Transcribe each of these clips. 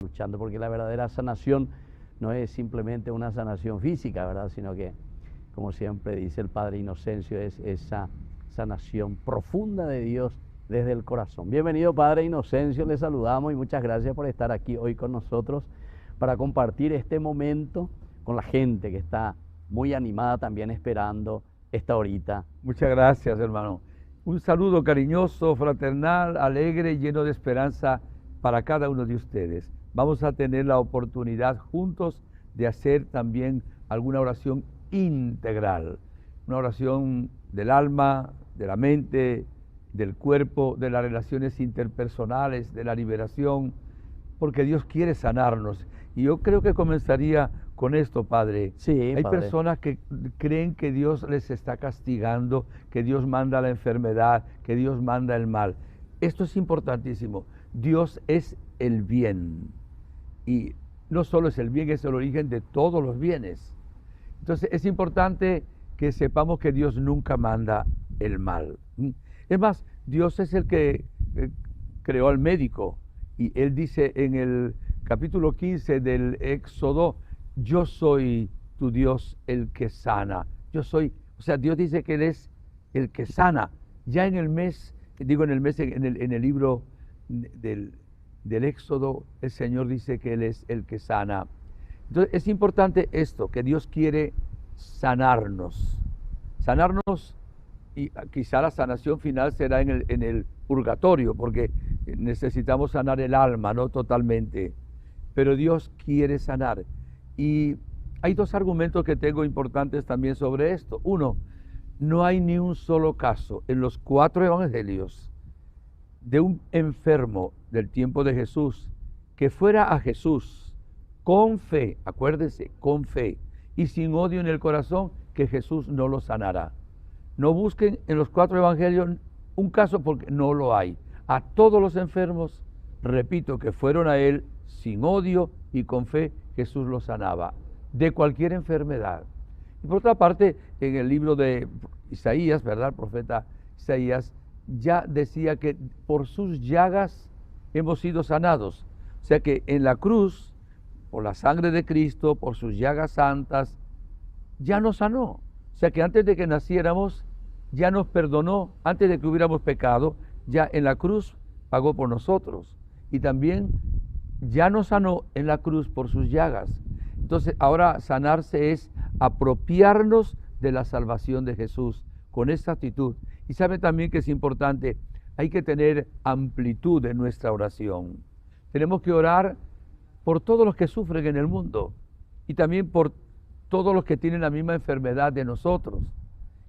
escuchando, porque la verdadera sanación no es simplemente una sanación física, ¿verdad? Sino que, como siempre dice el Padre Inocencio, es esa sanación profunda de Dios desde el corazón. Bienvenido, Padre Inocencio, le saludamos y muchas gracias por estar aquí hoy con nosotros para compartir este momento con la gente que está muy animada también esperando esta horita. Muchas gracias, hermano. Un saludo cariñoso, fraternal, alegre, lleno de esperanza para cada uno de ustedes. Vamos a tener la oportunidad juntos de hacer también alguna oración integral, una oración del alma, de la mente, del cuerpo, de las relaciones interpersonales, de la liberación, porque Dios quiere sanarnos. Y yo creo que comenzaría con esto, Padre. Sí, Hay Padre. personas que creen que Dios les está castigando, que Dios manda la enfermedad, que Dios manda el mal. Esto es importantísimo. Dios es el bien. Y no solo es el bien, es el origen de todos los bienes. Entonces es importante que sepamos que Dios nunca manda el mal. Es más, Dios es el que creó al médico. Y Él dice en el capítulo 15 del Éxodo, yo soy tu Dios el que sana. Yo soy, o sea, Dios dice que Él es el que sana. Ya en el mes, en el libro del Éxodo, el Señor dice que Él es el que sana. Entonces es importante esto, que Dios quiere sanarnos. Sanarnos, y quizá la sanación final será en el purgatorio, porque necesitamos sanar el alma, no totalmente. Pero Dios quiere sanar. Y hay dos argumentos que tengo importantes también sobre esto. Uno, no hay ni un solo caso en los 4 evangelios de un enfermo del tiempo de Jesús que fuera a Jesús con fe, acuérdense, con fe y sin odio en el corazón, que Jesús no lo sanará. No busquen en los 4 evangelios un caso, porque no lo hay. A todos los enfermos, repito, que fueron a Él sin odio y con fe, Jesús los sanaba de cualquier enfermedad. Y por otra parte, en el libro de Isaías, ¿verdad? El profeta Isaías ya decía que por sus llagas hemos sido sanados. O sea que en la cruz, por la sangre de Cristo, por sus llagas santas, ya nos sanó. O sea que antes de que naciéramos, ya nos perdonó. Antes de que hubiéramos pecado, ya en la cruz pagó por nosotros. Y también ya nos sanó en la cruz por sus llagas. Entonces ahora sanarse es apropiarnos de la salvación de Jesús con esta actitud. Y sabe también que es importante, hay que tener amplitud en nuestra oración. Tenemos que orar por todos los que sufren en el mundo y también por todos los que tienen la misma enfermedad de nosotros.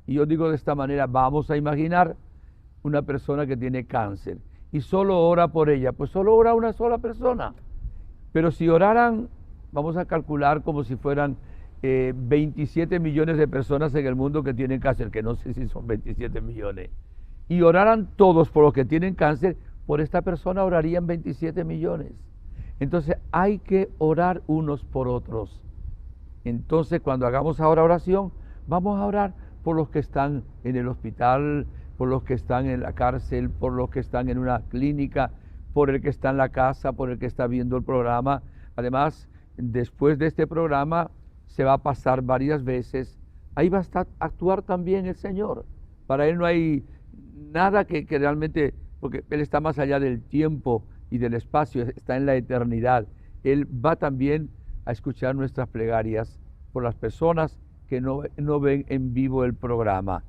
Y yo digo de esta manera, vamos a imaginar una persona que tiene cáncer y solo ora por ella, pues solo ora una sola persona. Pero si oraran, vamos a calcular como si fueran 27 millones de personas en el mundo que tienen cáncer, que no sé si son 27 millones, y oraran todos por los que tienen cáncer, por esta persona orarían 27 millones. Entonces hay que orar unos por otros. Entonces cuando hagamos ahora oración, vamos a orar por los que están en el hospital, por los que están en la cárcel, por los que están en una clínica, por el que está en la casa, por el que está viendo el programa. Además, después de este programa se va a pasar varias veces. Ahí va a actuar también el Señor. Para Él no hay nada que realmente, porque Él está más allá del tiempo y del espacio, está en la eternidad. Él va también a escuchar nuestras plegarias por las personas que no ven en vivo el programa.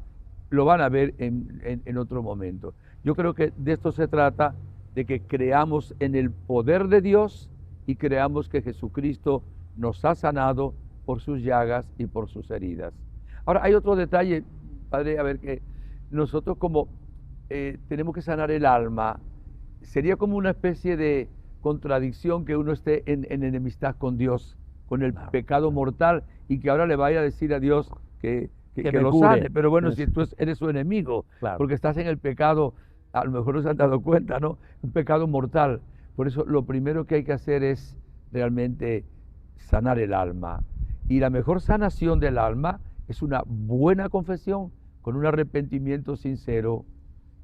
Lo van a ver en otro momento. Yo creo que de esto se trata, de que creamos en el poder de Dios y creamos que Jesucristo nos ha sanado por sus llagas y por sus heridas. Ahora, hay otro detalle, Padre, a ver, que nosotros como tenemos que sanar el alma, sería como una especie de contradicción que uno esté en enemistad con Dios, con el pecado mortal, y que ahora le vaya a decir a Dios que lo sane. Pero bueno, si tú eres su enemigo, claro, porque estás en el pecado, a lo mejor no se han dado cuenta, ¿no? Un pecado mortal. Por eso lo primero que hay que hacer es realmente sanar el alma. Y la mejor sanación del alma es una buena confesión con un arrepentimiento sincero.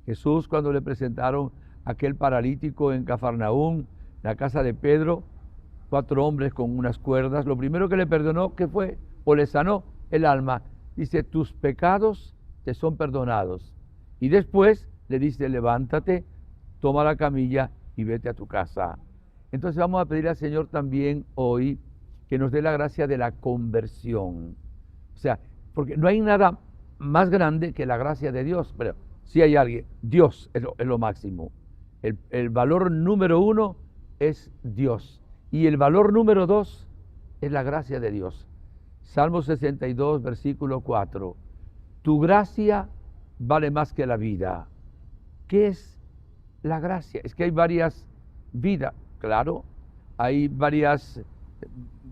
Jesús, cuando le presentaron a aquel paralítico en Cafarnaúm, la casa de Pedro, 4 hombres con unas cuerdas. Lo primero que le perdonó, ¿qué fue? O le sanó el alma. Dice, tus pecados te son perdonados. Y después le dice, levántate, toma la camilla y vete a tu casa. Entonces vamos a pedir al Señor también hoy que nos dé la gracia de la conversión. O sea, porque no hay nada más grande que la gracia de Dios. Pero si hay alguien, Dios es lo máximo. El valor número 1 es Dios. Y el valor número 2 es la gracia de Dios. Salmo 62, versículo 4. Tu gracia vale más que la vida. ¿Qué es la gracia? Es que hay varias vidas, claro. Hay varias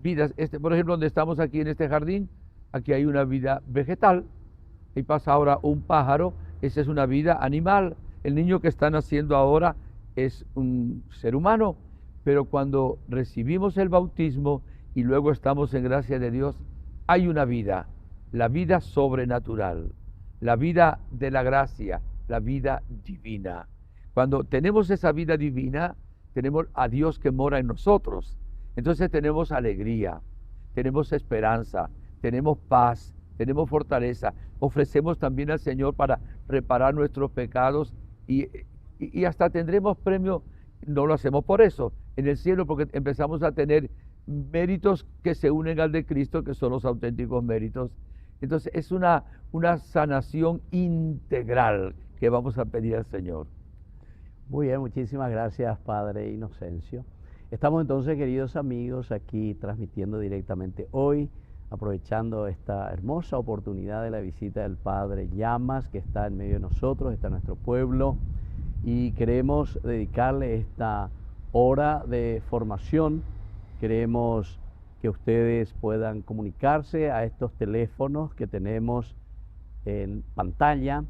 vidas. Por ejemplo, donde estamos aquí en este jardín, aquí hay una vida vegetal. Y pasa ahora un pájaro, esa es una vida animal. El niño que está naciendo ahora es un ser humano. Pero cuando recibimos el bautismo y luego estamos en gracia de Dios, hay una vida, la vida sobrenatural, la vida de la gracia, la vida divina. Cuando tenemos esa vida divina, tenemos a Dios que mora en nosotros. Entonces tenemos alegría, tenemos esperanza, tenemos paz, tenemos fortaleza. Ofrecemos también al Señor para reparar nuestros pecados y hasta tendremos premio. No lo hacemos por eso en el cielo, porque empezamos a tener méritos que se unen al de Cristo, que son los auténticos méritos. Entonces es una sanación integral que vamos a pedir al Señor. Muy bien, muchísimas gracias, Padre Inocencio. Estamos entonces, queridos amigos, aquí transmitiendo directamente hoy, aprovechando esta hermosa oportunidad de la visita del Padre Llamas, que está en medio de nosotros, está en nuestro pueblo, y queremos dedicarle esta hora de formación. Queremos que ustedes puedan comunicarse a estos teléfonos que tenemos en pantalla.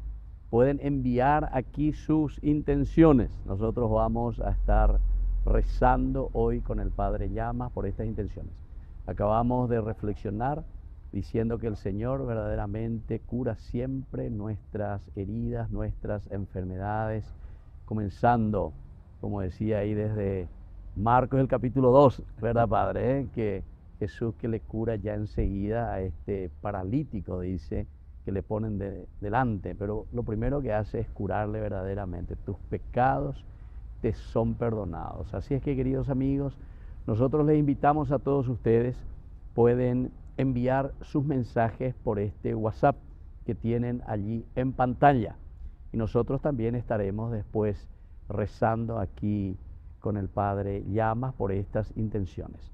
Pueden enviar aquí sus intenciones. Nosotros vamos a estar rezando hoy con el Padre Llamas por estas intenciones. Acabamos de reflexionar diciendo que el Señor verdaderamente cura siempre nuestras heridas, nuestras enfermedades, comenzando, como decía ahí desde Marcos el capítulo 2, ¿verdad, Padre? Que Jesús que le cura ya enseguida a este paralítico, dice, que le ponen delante, pero lo primero que hace es curarle verdaderamente. Tus pecados te son perdonados. Así es que, queridos amigos, nosotros les invitamos a todos ustedes, pueden enviar sus mensajes por este WhatsApp que tienen allí en pantalla. Y nosotros también estaremos después rezando aquí con el Padre Llamas por estas intenciones.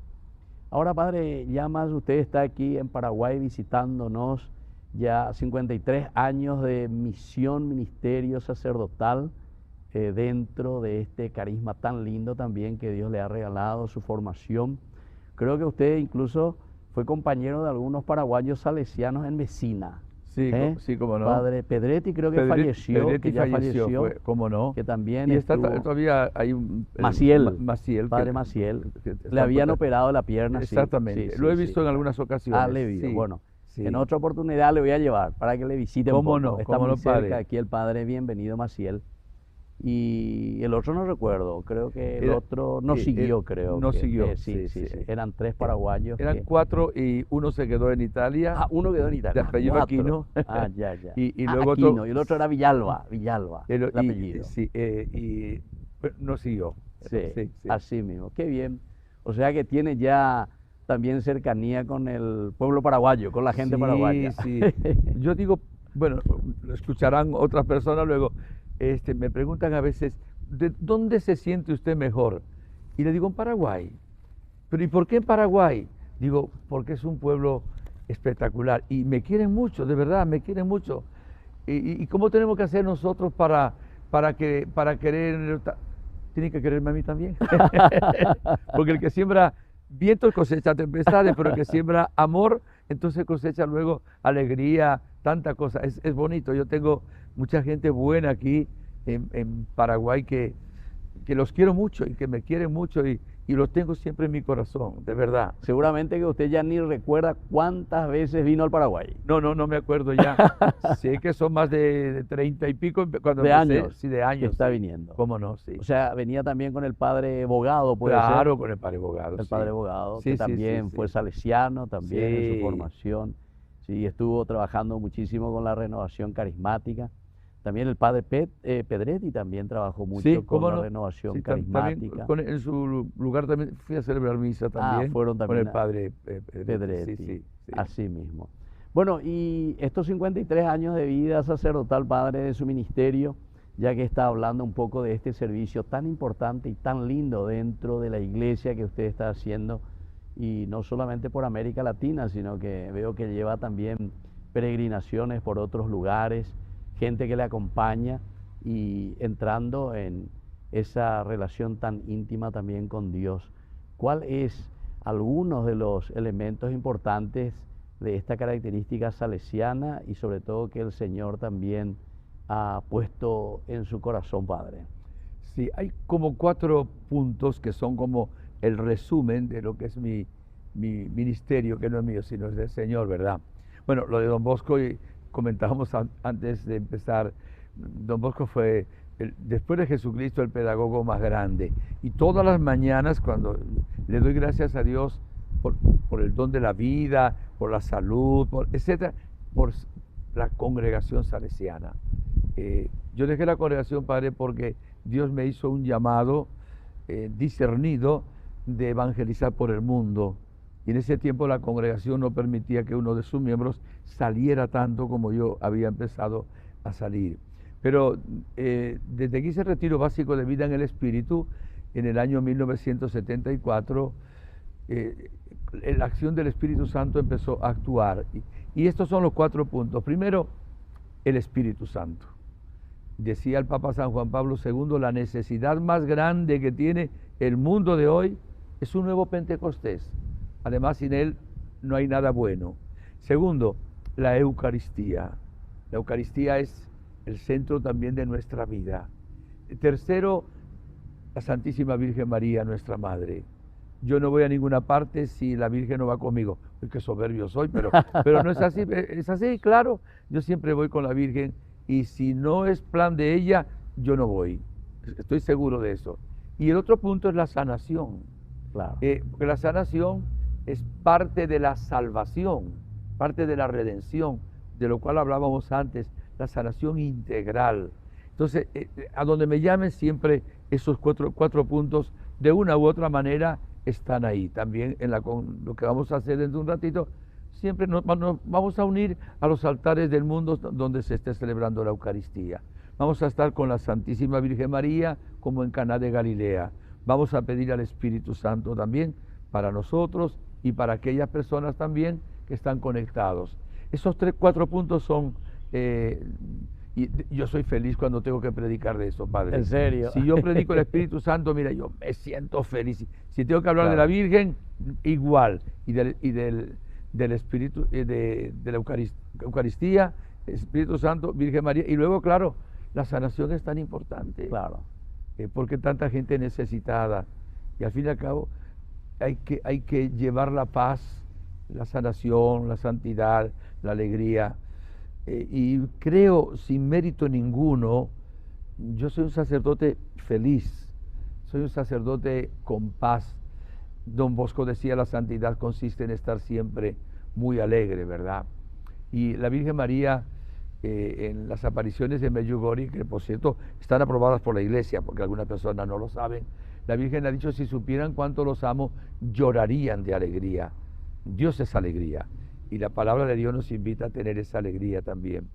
Ahora, Padre Llamas, usted está aquí en Paraguay visitándonos, ya 53 años de misión, ministerio sacerdotal, dentro de este carisma tan lindo también que Dios le ha regalado, su formación. Creo que usted incluso fue compañero de algunos paraguayos salesianos en Mesina. Sí, sí, cómo no. Padre Pedretti creo que falleció, Pedretti que ya falleció, cómo no. que también y está estuvo, todavía hay un Maciel, Padre Maciel, le habían operado la pierna. Exactamente, sí, lo he visto en algunas ocasiones. Le he visto, sí, bueno, sí. En otra oportunidad le voy a llevar para que le visite un poco. No, está muy cerca padre. aquí el Padre, bienvenido Maciel. Y el otro no recuerdo, creo que el otro no siguió, creo. No siguió, sí. Eran 3 paraguayos. Eran 4 y uno se quedó en Italia. Uno quedó en Italia. De apellido Aquino. Ya. Y luego Aquino, y el otro era Villalba, el apellido. Sí, y no siguió. Sí, así mismo, qué bien. O sea que tiene ya también cercanía con el pueblo paraguayo, con la gente paraguaya. Sí. Yo digo, bueno, lo escucharán otras personas luego. Me preguntan a veces, ¿de dónde se siente usted mejor? Y le digo, en Paraguay. ¿Pero y por qué en Paraguay? Digo, porque es un pueblo espectacular y me quieren mucho, de verdad, me quieren mucho. ¿Y cómo tenemos que hacer nosotros para querer? Tienen que quererme a mí también. Porque el que siembra vientos cosecha tempestades, pero el que siembra amor, entonces cosecha luego alegría, tanta cosa. Es bonito. Yo tengo mucha gente buena aquí en Paraguay que los quiero mucho y que me quieren mucho y y lo tengo siempre en mi corazón, de verdad. Seguramente que usted ya ni recuerda cuántas veces vino al Paraguay. No me acuerdo ya. Sé que son más de 30 y pico cuando De empecé. años Sí, de que años. está Sí. viniendo. ¿Cómo no? Sí. O sea, venía también con el padre Bogado, puede ser. Claro, con el padre Bogado. El Sí. padre Bogado, Sí, que sí, también sí, fue sí. salesiano, también en su Sí. formación. Sí, estuvo trabajando muchísimo con la renovación carismática. También el padre Pedretti también trabajó mucho Sí, con ¿cómo la no? renovación Sí, también carismática. en su lugar también fui a celebrar misa también Fueron con el también a padre Pedretti. Sí, Pedretti, sí, sí. así mismo. Bueno, y estos 53 años de vida sacerdotal, padre, de su ministerio, ya que está hablando un poco de este servicio tan importante y tan lindo dentro de la iglesia que usted está haciendo, y no solamente por América Latina, sino que veo que lleva también peregrinaciones por otros lugares, gente que le acompaña y entrando en esa relación tan íntima también con Dios. ¿Cuál es algunos de los elementos importantes de esta característica salesiana y sobre todo que el Señor también ha puesto en su corazón, padre? Sí, hay como 4 puntos que son como el resumen de lo que es mi ministerio, que no es mío, sino es del Señor, ¿verdad? Bueno, lo de Don Bosco, y comentábamos antes de empezar, Don Bosco fue, después de Jesucristo, el pedagogo más grande. Y todas las mañanas, cuando le doy gracias a Dios por el don de la vida, por la salud, etcétera, por la congregación salesiana. Yo dejé la congregación, padre, porque Dios me hizo un llamado discernido de evangelizar por el mundo. Y en ese tiempo la congregación no permitía que uno de sus miembros saliera tanto como yo había empezado a salir. Pero desde que hice el retiro básico de vida en el Espíritu, en el año 1974, la acción del Espíritu Santo empezó a actuar. Y estos son los 4 puntos. Primero, el Espíritu Santo. Decía el Papa San Juan Pablo II, la necesidad más grande que tiene el mundo de hoy es un nuevo Pentecostés. Además, sin él no hay nada bueno. Segundo, la Eucaristía. La Eucaristía es el centro también de nuestra vida. Tercero, la Santísima Virgen María, nuestra Madre. Yo no voy a ninguna parte si la Virgen no va conmigo. Uy, qué soberbio soy, pero no es así. Es así, claro. Yo siempre voy con la Virgen y si no es plan de ella, yo no voy. Estoy seguro de eso. Y el otro punto es la sanación. Claro. Porque la sanación es parte de la salvación, parte de la redención, de lo cual hablábamos antes, la sanación integral. Entonces, a donde me llamen siempre esos cuatro puntos, de una u otra manera, están ahí. También en lo que vamos a hacer dentro de un ratito, siempre nos vamos a unir a los altares del mundo donde se esté celebrando la Eucaristía. Vamos a estar con la Santísima Virgen María como en Caná de Galilea. Vamos a pedir al Espíritu Santo también para nosotros y para aquellas personas también que están conectados. Esos 4 puntos son... y yo soy feliz cuando tengo que predicar de eso, Padre. ¿En serio? Si yo predico el Espíritu Santo, mira, yo me siento feliz. Si tengo que hablar de Claro. la Virgen, igual. Y del Espíritu, de la Eucaristía, Espíritu Santo, Virgen María. Y luego, claro, la sanación es tan importante. Claro. Porque tanta gente necesitada. Y al fin y al cabo, hay que llevar la paz, la sanación, la santidad, la alegría. Y creo, sin mérito ninguno, yo soy un sacerdote feliz, soy un sacerdote con paz. Don Bosco decía, la santidad consiste en estar siempre muy alegre, ¿verdad? Y la Virgen María, en las apariciones de Medjugorje, que por cierto están aprobadas por la Iglesia, porque algunas personas no lo saben, la Virgen ha dicho, si supieran cuánto los amo, llorarían de alegría. Dios es alegría. Y la palabra de Dios nos invita a tener esa alegría también.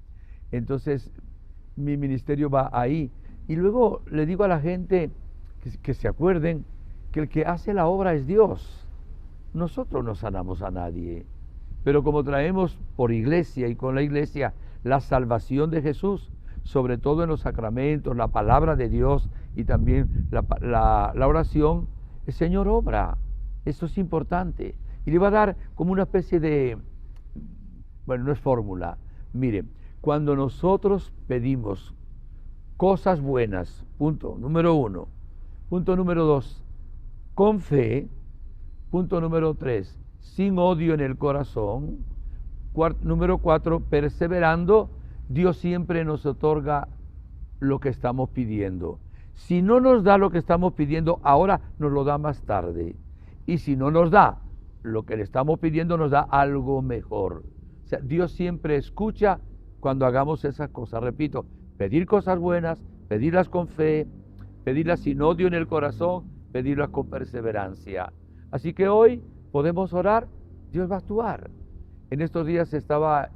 Entonces, mi ministerio va ahí. Y luego le digo a la gente que se acuerden que el que hace la obra es Dios. Nosotros no sanamos a nadie. Pero como traemos por iglesia y con la iglesia la salvación de Jesús, sobre todo en los sacramentos, la palabra de Dios y también la oración, el Señor obra. Eso es importante. Y le va a dar como una especie de... Bueno, no es fórmula. Miren, cuando nosotros pedimos cosas buenas, punto número 1. Punto número 2, con fe. Punto número 3, sin odio en el corazón. Número 4, perseverando. Dios siempre nos otorga lo que estamos pidiendo. Si no nos da lo que estamos pidiendo ahora, nos lo da más tarde. Y si no nos da lo que le estamos pidiendo, nos da algo mejor. O sea, Dios siempre escucha cuando hagamos esas cosas. Repito, pedir cosas buenas, pedirlas con fe, pedirlas sin odio en el corazón, pedirlas con perseverancia. Así que hoy podemos orar, Dios va a actuar. En estos días estaba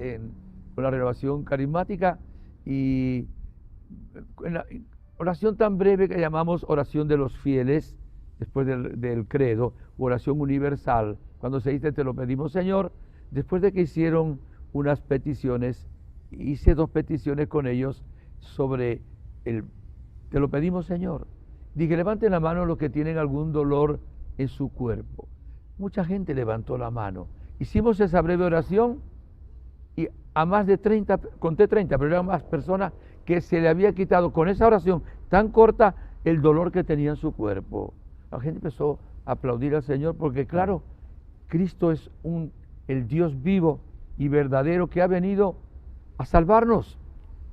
con la renovación carismática y en la oración tan breve que llamamos oración de los fieles, después del credo, oración universal. Cuando se dice te lo pedimos Señor, después de que hicieron unas peticiones, hice 2 peticiones con ellos sobre te lo pedimos Señor. Dije, levanten la mano los que tienen algún dolor en su cuerpo. Mucha gente levantó la mano. Hicimos esa breve oración y a más de 30, conté 30, pero eran más personas que se le había quitado con esa oración tan corta el dolor que tenía en su cuerpo. La gente empezó a aplaudir al Señor porque claro, Cristo es el Dios vivo y verdadero que ha venido a salvarnos.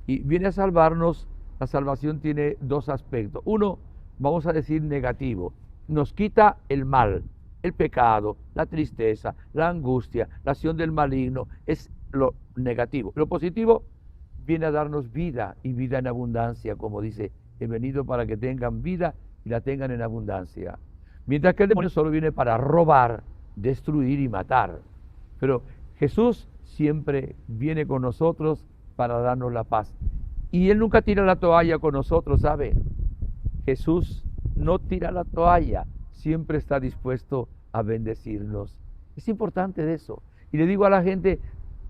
Y viene a salvarnos, la salvación tiene 2 aspectos. Uno, vamos a decir negativo, nos quita el mal, el pecado, la tristeza, la angustia, la acción del maligno, es lo negativo. Lo positivo viene a darnos vida y vida en abundancia, como dice, he venido para que tengan vida y la tengan en abundancia. Mientras que el demonio solo viene para robar, destruir y matar. Pero Jesús siempre viene con nosotros para darnos la paz. Y Él nunca tira la toalla con nosotros, ¿sabe? Jesús no tira la toalla, siempre está dispuesto a bendecirnos. Es importante de eso. Y le digo a la gente,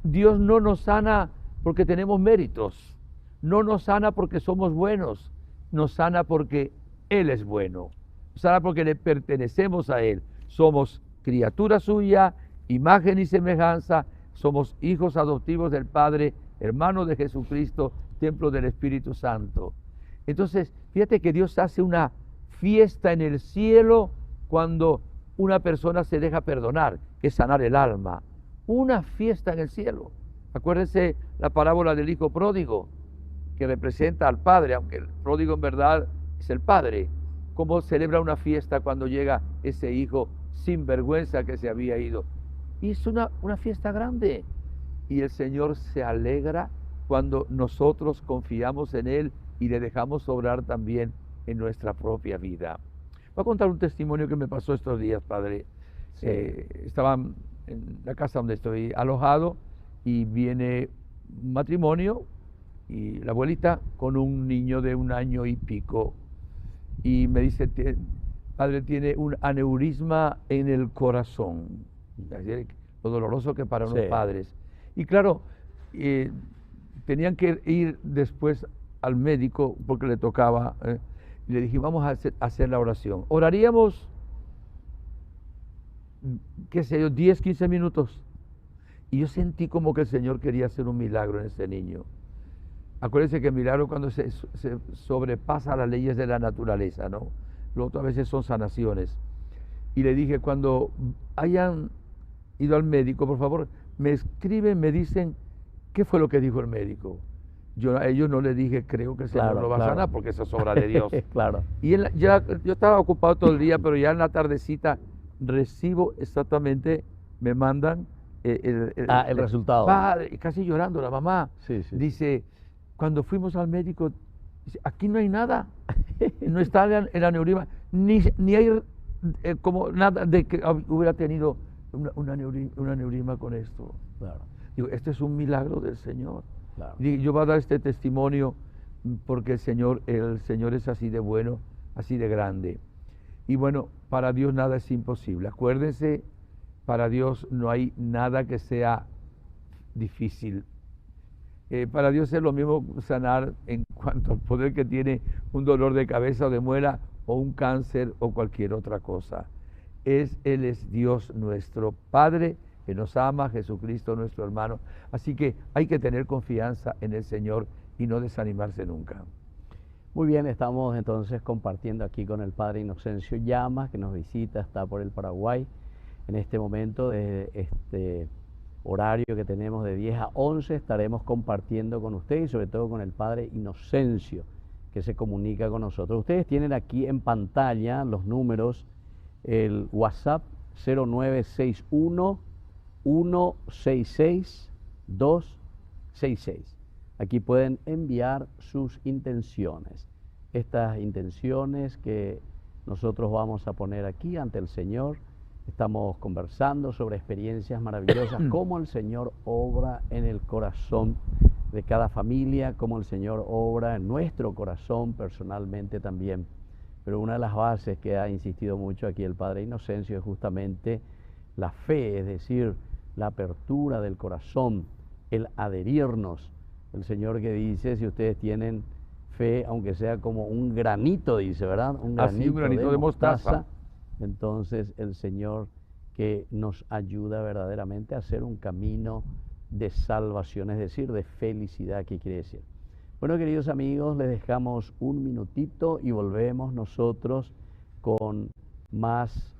Dios no nos sana porque tenemos méritos, no nos sana porque somos buenos, nos sana porque Él es bueno, nos sana porque le pertenecemos a Él. Somos criatura suya, imagen y semejanza, somos hijos adoptivos del Padre, hermanos de Jesucristo, templo del Espíritu Santo. Entonces, fíjate que Dios hace una fiesta en el cielo cuando una persona se deja perdonar, que es sanar el alma. Una fiesta en el cielo. Acuérdense la parábola del hijo pródigo, que representa al padre, aunque el pródigo en verdad es el padre. Cómo celebra una fiesta cuando llega ese hijo sin vergüenza que se había ido. Y es una fiesta grande. Y el Señor se alegra cuando nosotros confiamos en Él y le dejamos obrar también en nuestra propia vida. Voy a contar un testimonio que me pasó estos días, padre. Sí. Estaba en la casa donde estoy alojado y viene un matrimonio y la abuelita con un niño de 1 año y pico y me dice, padre, tiene un aneurisma en el corazón. Lo doloroso que para unos padres. Y claro, tenían que ir después al médico porque le tocaba. Y le dije, vamos a hacer la oración. Oraríamos, qué sé yo, 10, 15 minutos. Y yo sentí como que el Señor quería hacer un milagro en ese niño. Acuérdense que el milagro cuando se sobrepasa las leyes de la naturaleza, ¿no? Lo otro a veces son sanaciones. Y le dije, cuando hayan ido al médico, por favor, me escriben, me dicen, ¿qué fue lo que dijo el médico? Yo a ellos no le dije, creo que el Señor lo va a sanar, porque eso es obra de Dios. Claro. Y yo estaba ocupado todo el día, pero ya en la tardecita recibo exactamente, me mandan el resultado. Padre, casi llorando la mamá. Sí. Dice, cuando fuimos al médico, dice, aquí no hay nada, no está el aneurisma, ni hay como nada de que hubiera tenido un aneurisma con esto. Claro. Digo, este es un milagro del Señor. Claro. Digo, yo voy a dar este testimonio porque el Señor es así de bueno, así de grande. Y bueno, para Dios nada es imposible. Acuérdense, para Dios no hay nada que sea difícil. Para Dios es lo mismo sanar en cuanto al poder que tiene un dolor de cabeza o de muela o un cáncer o cualquier otra cosa. Él es Dios nuestro Padre que nos ama, Jesucristo nuestro hermano. Así que hay que tener confianza en el Señor y no desanimarse nunca. Muy bien, estamos entonces compartiendo aquí con el Padre Inocencio Llamas, que nos visita, está por el Paraguay. En este momento, de este horario que tenemos de 10 a 11, estaremos compartiendo con ustedes y sobre todo con el Padre Inocencio, que se comunica con nosotros. Ustedes tienen aquí en pantalla los números, el WhatsApp 0961 166 266. Aquí pueden enviar sus intenciones. Estas intenciones que nosotros vamos a poner aquí ante el Señor. Estamos conversando sobre experiencias maravillosas, cómo el Señor obra en el corazón de cada familia, cómo el Señor obra en nuestro corazón personalmente también. Pero una de las bases que ha insistido mucho aquí el Padre Inocencio es justamente la fe, es decir, la apertura del corazón, el adherirnos. El Señor que dice, si ustedes tienen fe, aunque sea como un granito, dice, ¿verdad? Un granito de mostaza. Entonces el Señor que nos ayuda verdaderamente a hacer un camino de salvación, es decir, de felicidad, ¿qué quiere decir? Bueno, queridos amigos, les dejamos un minutito y volvemos nosotros con más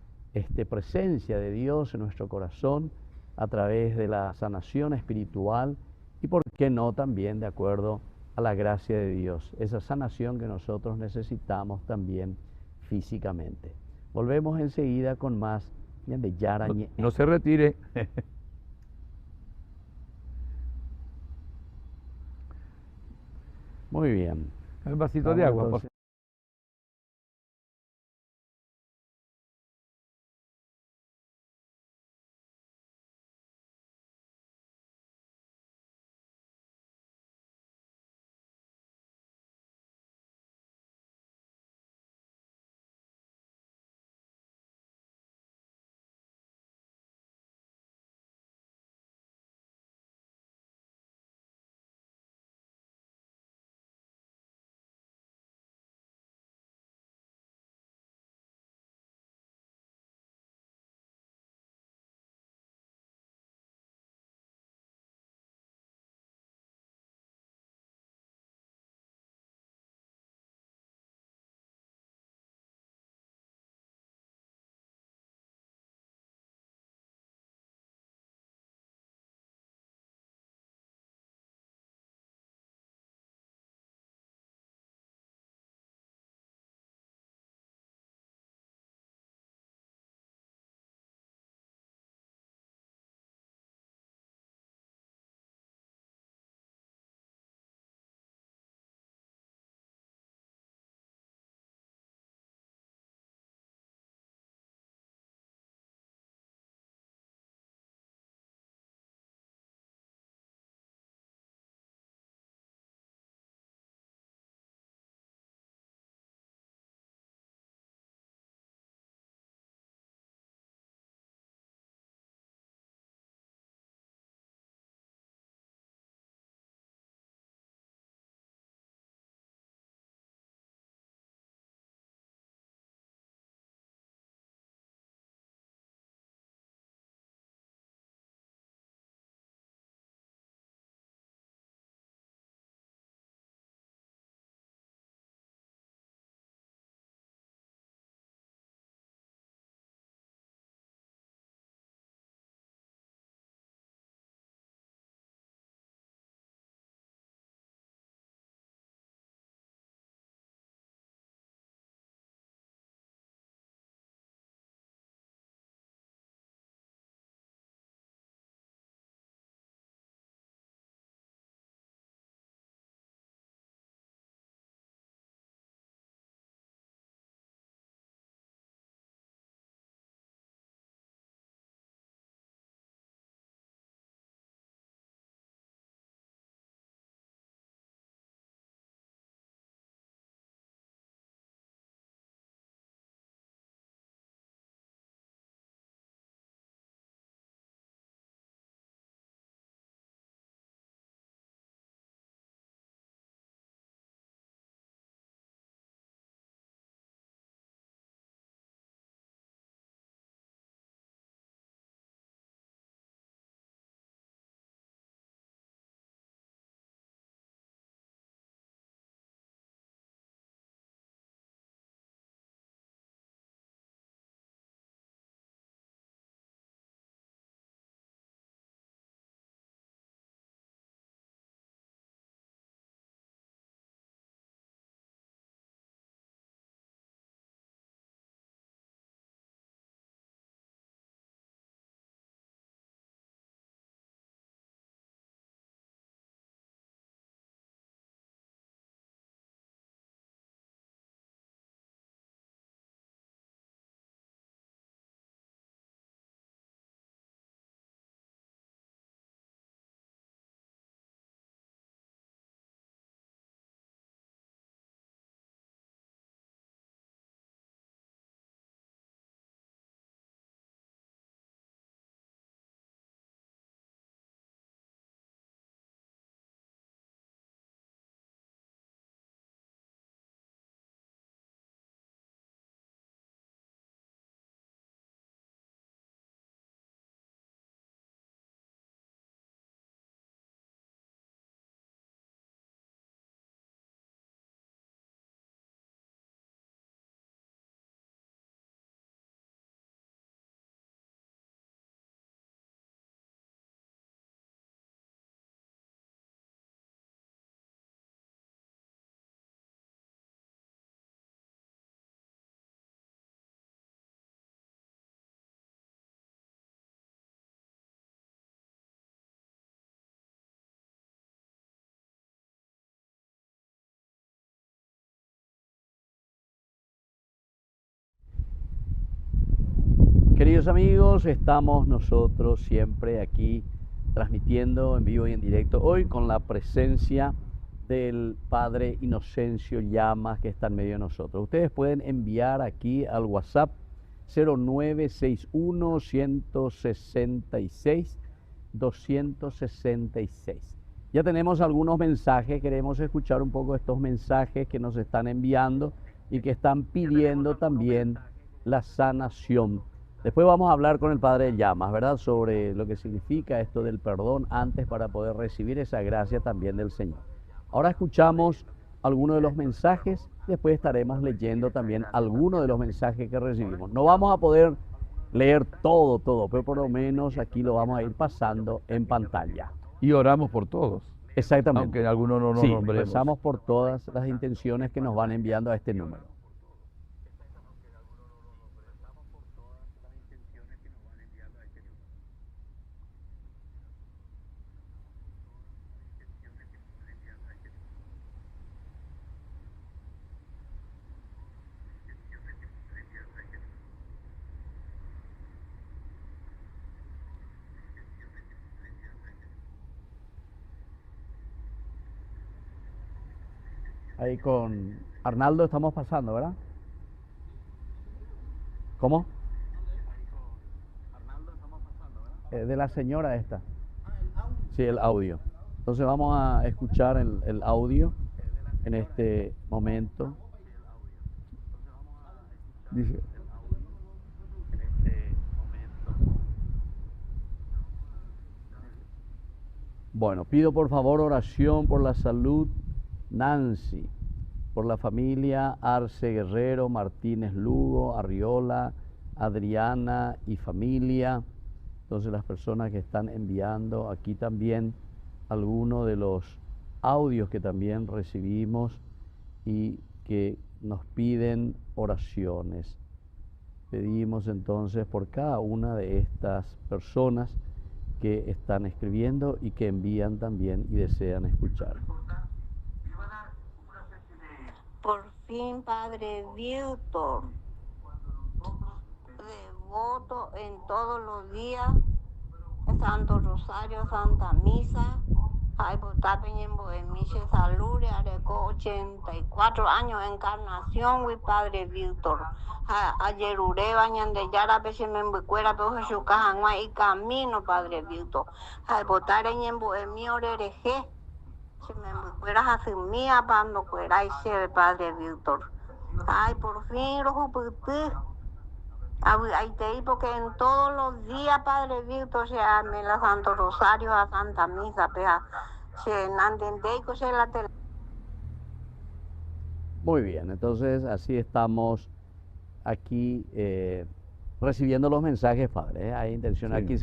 presencia de Dios en nuestro corazón a través de la sanación espiritual y, por qué no, también de acuerdo a la gracia de Dios, esa sanación que nosotros necesitamos también físicamente. Volvemos enseguida con más de Yarañé. No se retire. Muy bien. El vasito de Vamos agua, por entonces. Queridos amigos, estamos nosotros siempre aquí transmitiendo en vivo y en directo, hoy con la presencia del Padre Inocencio Llamas, que está en medio de nosotros. Ustedes pueden enviar aquí al WhatsApp 0961-166-266. Ya tenemos algunos mensajes, queremos escuchar un poco estos mensajes que nos están enviando y que están pidiendo también la sanación. Después vamos a hablar con el Padre Llamas, ¿verdad? Sobre lo que significa esto del perdón antes para poder recibir esa gracia también del Señor. Ahora escuchamos algunos de los mensajes, después estaremos leyendo también algunos de los mensajes que recibimos. No vamos a poder leer todo, pero por lo menos aquí lo vamos a ir pasando en pantalla. Y oramos por todos. Exactamente. Aunque algunos no nos sí, nombremos. Rezamos por todas las intenciones que nos van enviando a este número. Ahí con Arnaldo estamos pasando, ¿verdad? ¿Cómo? De la señora esta. Sí, el audio. Entonces vamos a escuchar el audio en este momento. Dice, bueno, pido por favor oración por la salud Nancy, por la familia Arce Guerrero, Martínez Lugo, Arriola, Adriana y familia. Entonces las personas que están enviando aquí también algunos de los audios que también recibimos y que nos piden oraciones. Pedimos entonces por cada una de estas personas que están escribiendo y que envían también y desean escuchar. Por fin, Padre Víctor, devoto en todos los días, Santo Rosario, Santa Misa, hay Botapeñembo en Miche Salud, areco 84 años de encarnación, mi Padre Víctor. Ayer uré bañan de Yara, pese me embucuera, pero Jesús Cajanua y camino, Padre Víctor. Hay Botapeñembo en mi oreje. Si me fueras a hacer mía, cuando fuera y ser Padre Víctor. Ay, por fin, lo juputé. Ahí te di porque en todos los días, Padre Víctor, se ame la Santo Rosario, a Santa Misa, pero se nandendeico se la tele. Muy bien, entonces así estamos aquí recibiendo los mensajes, Padre. Hay intención, Sí. aquí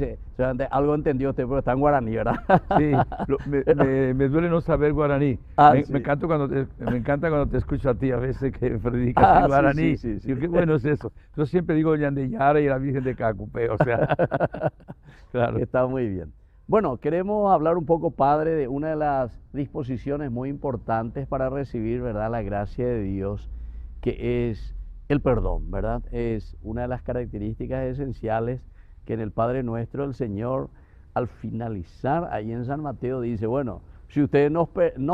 algo entendió usted, pero está en guaraní, ¿verdad? Sí, me duele no saber guaraní. Sí. Me encanta cuando te escucho a ti a veces que predicas en guaraní. Sí. Digo, qué bueno es eso. Yo siempre digo Yandeyara y la Virgen de Cacupé, o sea, claro. Está muy bien. Bueno, queremos hablar un poco, Padre, de una de las disposiciones muy importantes para recibir, ¿verdad?, la gracia de Dios, que es el perdón, ¿verdad? Es una de las características esenciales que en el Padre Nuestro el Señor, al finalizar ahí en San Mateo, dice, bueno, si ustedes no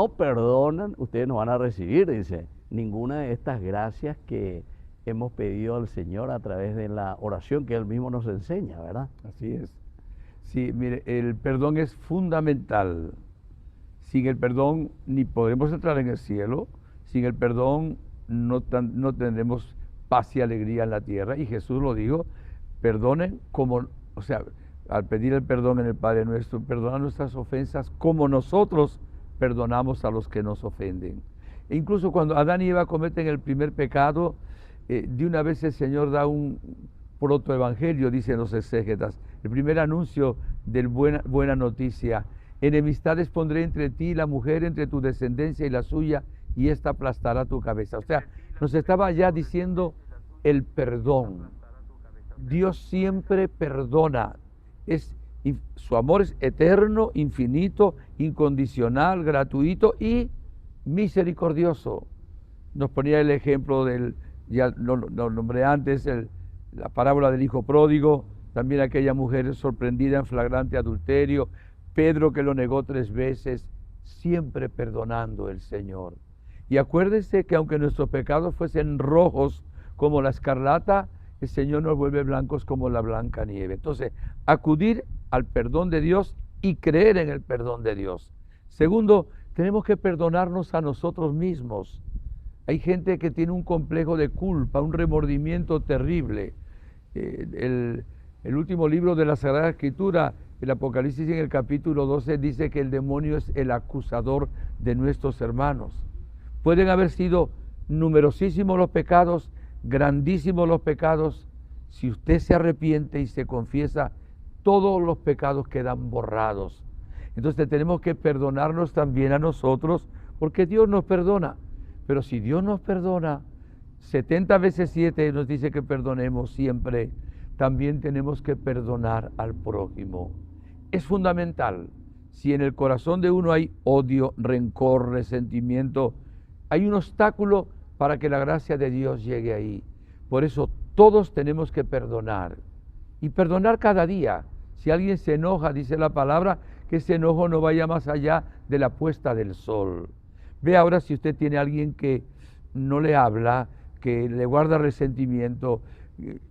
perdonan, ustedes no van a recibir, dice, ninguna de estas gracias que hemos pedido al Señor a través de la oración que Él mismo nos enseña, ¿verdad? Así es. Sí, mire, el perdón es fundamental. Sin el perdón ni podremos entrar en el cielo. Sin el perdón no tendremos paz y alegría en la tierra. Y Jesús lo dijo, perdonen como, o sea, al pedir el perdón en el Padre Nuestro, perdona nuestras ofensas como nosotros perdonamos a los que nos ofenden. E incluso cuando Adán y Eva cometen el primer pecado, de una vez el Señor da un protoevangelio, dicen los exégetas, el primer anuncio de buena noticia. Enemistades pondré entre ti y la mujer, entre tu descendencia y la suya, y ésta aplastará tu cabeza. O sea, nos estaba ya diciendo el perdón. Dios siempre perdona. Su amor es eterno, infinito, incondicional, gratuito y misericordioso. Nos ponía el ejemplo ya lo nombré antes, la parábola del hijo pródigo, también aquella mujer sorprendida en flagrante adulterio, Pedro que lo negó 3 veces, siempre perdonando el Señor. Y acuérdese que aunque nuestros pecados fuesen rojos como la escarlata, el Señor nos vuelve blancos como la blanca nieve. Entonces, acudir al perdón de Dios y creer en el perdón de Dios. Segundo, tenemos que perdonarnos a nosotros mismos. Hay gente que tiene un complejo de culpa, un remordimiento terrible. El último libro de la Sagrada Escritura, el Apocalipsis en el capítulo 12, dice que el demonio es el acusador de nuestros hermanos. Pueden haber sido numerosísimos los pecados, grandísimos los pecados. Si usted se arrepiente y se confiesa, todos los pecados quedan borrados. Entonces tenemos que perdonarnos también a nosotros, porque Dios nos perdona. Pero si Dios nos perdona, 70 veces 7 nos dice que perdonemos siempre, también tenemos que perdonar al prójimo. Es fundamental. Si en el corazón de uno hay odio, rencor, resentimiento, hay un obstáculo para que la gracia de Dios llegue ahí. Por eso todos tenemos que perdonar. Y perdonar cada día. Si alguien se enoja, dice la palabra, que ese enojo no vaya más allá de la puesta del sol. Ve ahora si usted tiene a alguien que no le habla, que le guarda resentimiento,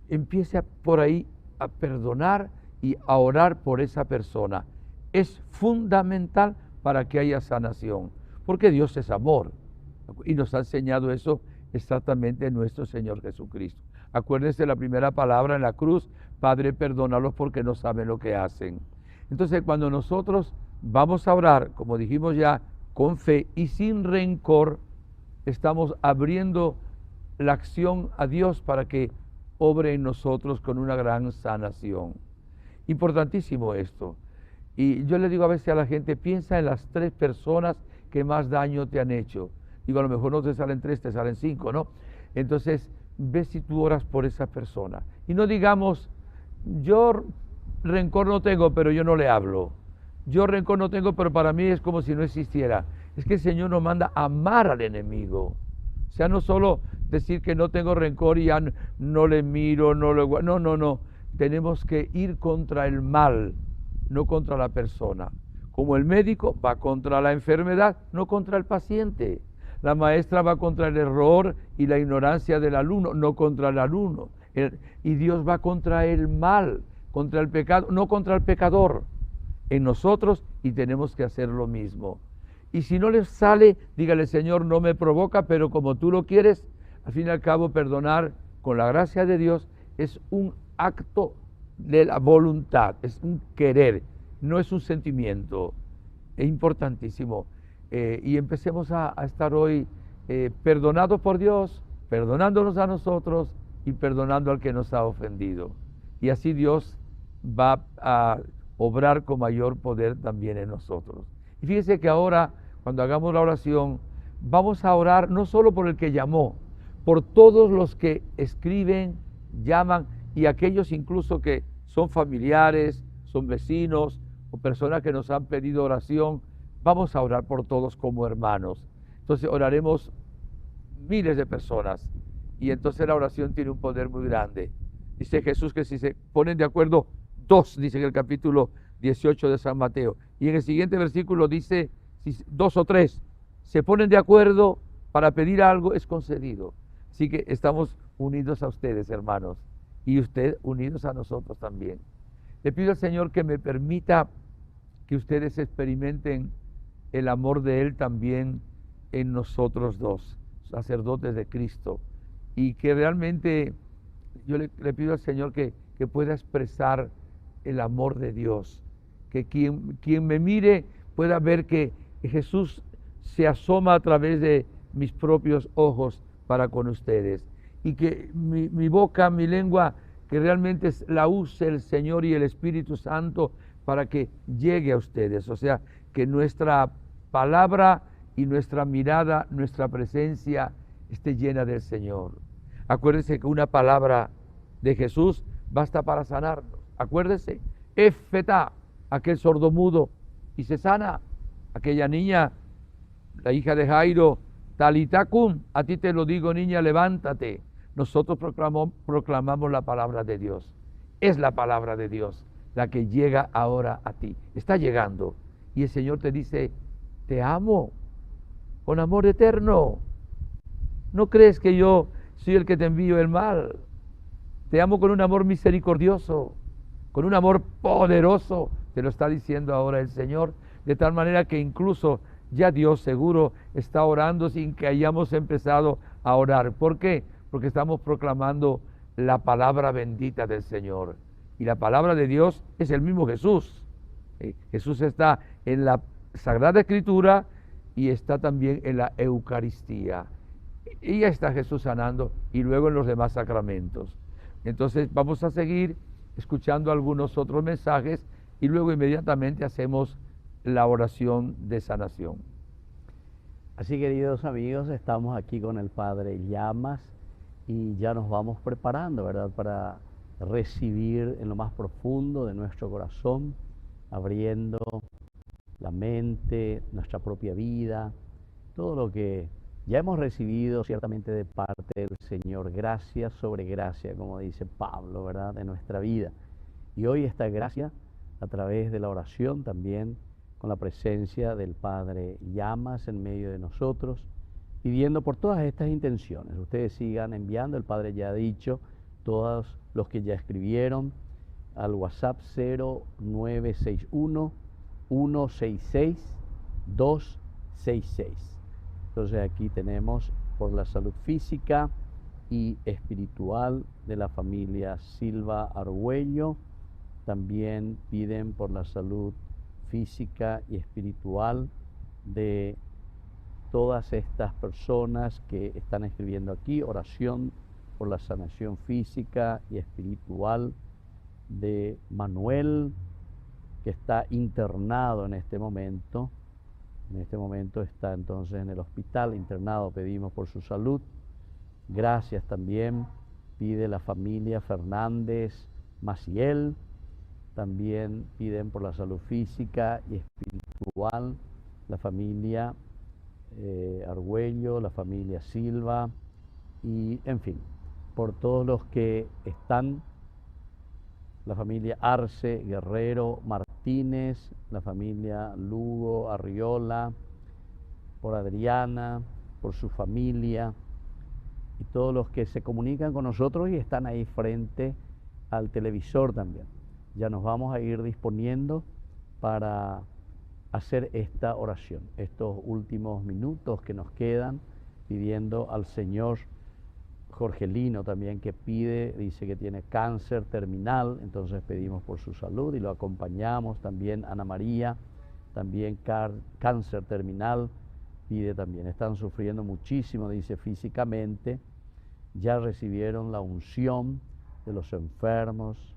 empiece por ahí a perdonar y a orar por esa persona. Es fundamental para que haya sanación, porque Dios es amor y nos ha enseñado eso exactamente nuestro Señor Jesucristo. Acuérdense la primera palabra en la cruz: Padre, perdónalos porque no saben lo que hacen. Entonces, cuando nosotros vamos a orar, como dijimos ya, con fe y sin rencor, estamos abriendo la acción a Dios para que obre en nosotros con una gran sanación. Importantísimo esto. Y yo le digo a veces a la gente, piensa en las 3 personas que más daño te han hecho. Digo, a lo mejor no te salen 3, te salen 5, ¿no? Entonces, ve si tú oras por esa persona. Y no digamos, yo rencor no tengo, pero yo no le hablo. Yo rencor no tengo, pero para mí es como si no existiera. Es que el Señor nos manda a amar al enemigo. O sea, no solo decir que no tengo rencor y ya no le miro, no. Tenemos que ir contra el mal, no contra la persona. Como el médico va contra la enfermedad, no contra el paciente. La maestra va contra el error y la ignorancia del alumno, no contra el alumno. Y Dios va contra el mal, contra el pecado, no contra el pecador. En nosotros, y tenemos que hacer lo mismo. Y si no les sale, dígale: Señor, no me provoca, pero como tú lo quieres. Al fin y al cabo, perdonar con la gracia de Dios es un acto de la voluntad, es un querer, no es un sentimiento. Es importantísimo. Y empecemos a estar hoy perdonados por Dios, perdonándonos a nosotros y perdonando al que nos ha ofendido. Y así Dios va a obrar con mayor poder también en nosotros. Y fíjese que ahora, cuando hagamos la oración, vamos a orar no solo por el que llamó, por todos los que escriben, llaman, y aquellos incluso que son familiares, son vecinos o personas que nos han pedido oración. Vamos a orar por todos como hermanos. Entonces oraremos miles de personas y entonces la oración tiene un poder muy grande. Dice Jesús que si se ponen de acuerdo 2, dice en el capítulo 18 de San Mateo, y en el siguiente versículo dice, si 2 o 3 se ponen de acuerdo para pedir algo, es concedido. Así que estamos unidos a ustedes, hermanos, y usted unidos a nosotros también. Le pido al Señor que me permita que ustedes experimenten el amor de Él también en nosotros dos, sacerdotes de Cristo, y que realmente yo le pido al Señor que pueda expresar el amor de Dios, que quien me mire pueda ver que Jesús se asoma a través de mis propios ojos para con ustedes, y que mi boca, mi lengua, que realmente la use el Señor y el Espíritu Santo para que llegue a ustedes. O sea, que nuestra palabra y nuestra mirada, nuestra presencia esté llena del Señor. Acuérdense que una palabra de Jesús basta para sanarnos. Acuérdense, Efetá, aquel sordomudo, y se sana. Aquella niña, la hija de Jairo, Talitá cum, a ti te lo digo, niña, levántate. nosotros proclamamos la palabra de Dios. Es la palabra de Dios la que llega ahora a ti. Está llegando. Y el Señor te dice, te amo con amor eterno. ¿No crees que yo soy el que te envío el mal? Te amo con un amor misericordioso, con un amor poderoso. Te lo está diciendo ahora el Señor. De tal manera que incluso ya Dios seguro está orando sin que hayamos empezado a orar. ¿Por qué? Porque estamos proclamando la palabra bendita del Señor. Y la palabra de Dios es el mismo Jesús. Jesús está en la Sagrada Escritura y está también en la Eucaristía. Y ya está Jesús sanando y luego en los demás sacramentos. Entonces vamos a seguir escuchando algunos otros mensajes y luego inmediatamente hacemos la oración de sanación. Así, queridos amigos, estamos aquí con el Padre Llamas y ya nos vamos preparando, ¿verdad?, para recibir en lo más profundo de nuestro corazón, abriendo la mente, nuestra propia vida, todo lo que ya hemos recibido ciertamente de parte del Señor, gracia sobre gracia, como dice Pablo, ¿verdad?, de nuestra vida. Y hoy esta gracia, a través de la oración también, con la presencia del Padre Llamas en medio de nosotros, pidiendo por todas estas intenciones. Ustedes sigan enviando, el Padre ya ha dicho, todos los que ya escribieron, al WhatsApp 0961-166-266. Entonces aquí tenemos por la salud física y espiritual de la familia Silva Argüello. También piden por la salud física y espiritual de todas estas personas que están escribiendo aquí. Oración por la sanación física y espiritual de Manuel, que está internado en este momento. En este momento está entonces en el hospital internado, pedimos por su salud. Gracias también pide la familia Fernández Maciel, también piden por la salud física y espiritual la familia Argüello, la familia Silva y en fin, por todos los que están, la familia Arce, Guerrero, Martínez, la familia Lugo, Arriola, por Adriana, por su familia y todos los que se comunican con nosotros y están ahí frente al televisor también. Ya nos vamos a ir disponiendo para hacer esta oración, estos últimos minutos que nos quedan, pidiendo al Señor. Jorgelino también, que pide, dice que tiene cáncer terminal, entonces pedimos por su salud y lo acompañamos. También Ana María, también cáncer terminal, pide también. Están sufriendo muchísimo, dice, físicamente. Ya recibieron la unción de los enfermos.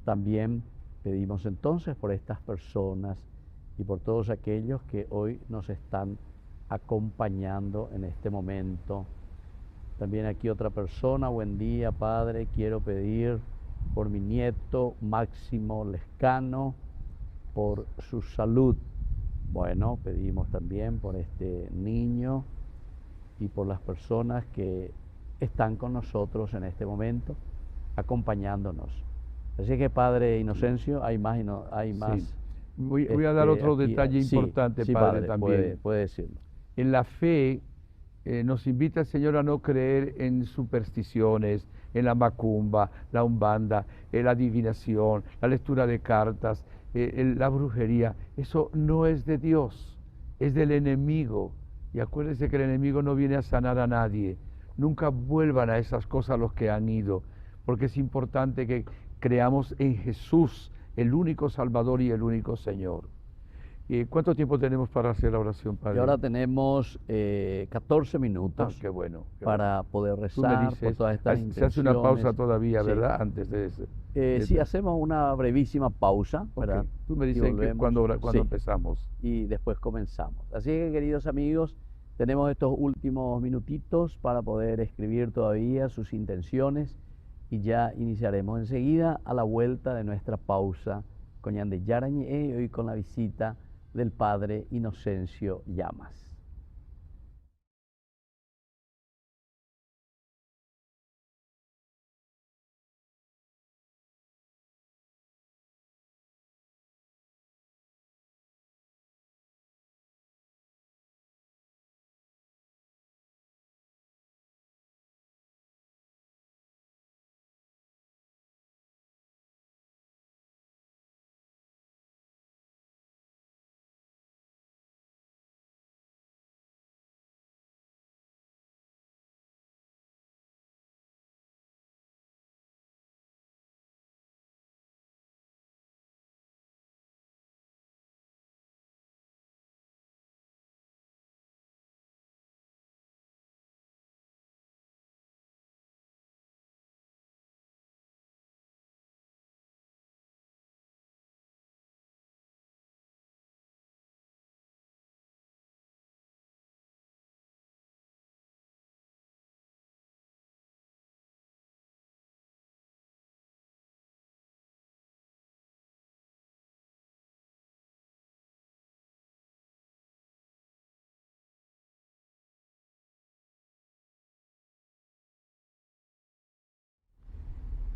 También pedimos entonces por estas personas y por todos aquellos que hoy nos están acompañando en este momento. También aquí otra persona, buen día, Padre, quiero pedir por mi nieto Máximo Lescano, por su salud. Bueno, pedimos también por este niño y por las personas que están con nosotros en este momento, acompañándonos. Así que, Padre Inocencio, hay más. Sí. Voy a dar otro aquí, detalle importante, sí, Padre, Padre, también. puede decirlo. En la fe nos invita el Señor a no creer en supersticiones, en la macumba, la umbanda, la adivinación, la lectura de cartas, la brujería. Eso no es de Dios, es del enemigo. Y acuérdense que el enemigo no viene a sanar a nadie. Nunca vuelvan a esas cosas los que han ido, porque es importante que creamos en Jesús, el único Salvador y el único Señor. ¿Cuánto tiempo tenemos para hacer la oración, Padre? Y ahora tenemos 14 minutos qué bueno, para poder Tú rezar me dices, por todas estas intenciones. se hace una pausa todavía, Sí. ¿verdad? Antes de eso. Sí, hacemos una brevísima pausa, ¿verdad? Okay. Tú me Y dices volvemos. cuando Sí. empezamos. Y después comenzamos. Así que, queridos amigos, tenemos estos últimos minutitos para poder escribir todavía sus intenciones y ya iniciaremos enseguida a la vuelta de nuestra pausa con Yande Yarañe y hoy con la visita del Padre Inocencio Llamas.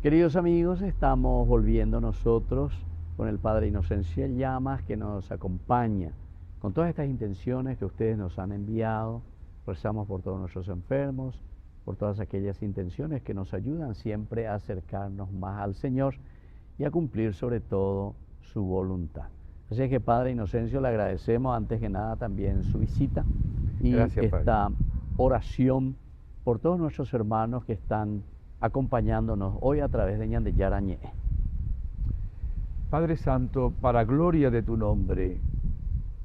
Queridos amigos, estamos volviendo nosotros con el Padre Inocencio Llamas, que nos acompaña con todas estas intenciones que ustedes nos han enviado. Rezamos por todos nuestros enfermos, por todas aquellas intenciones que nos ayudan siempre a acercarnos más al Señor y a cumplir sobre todo su voluntad. Así es que, Padre Inocencio, le agradecemos antes que nada también su visita y Gracias, esta oración por todos nuestros hermanos que están acompañándonos hoy a través de Ñande Yarañé. Padre Santo, para gloria de tu nombre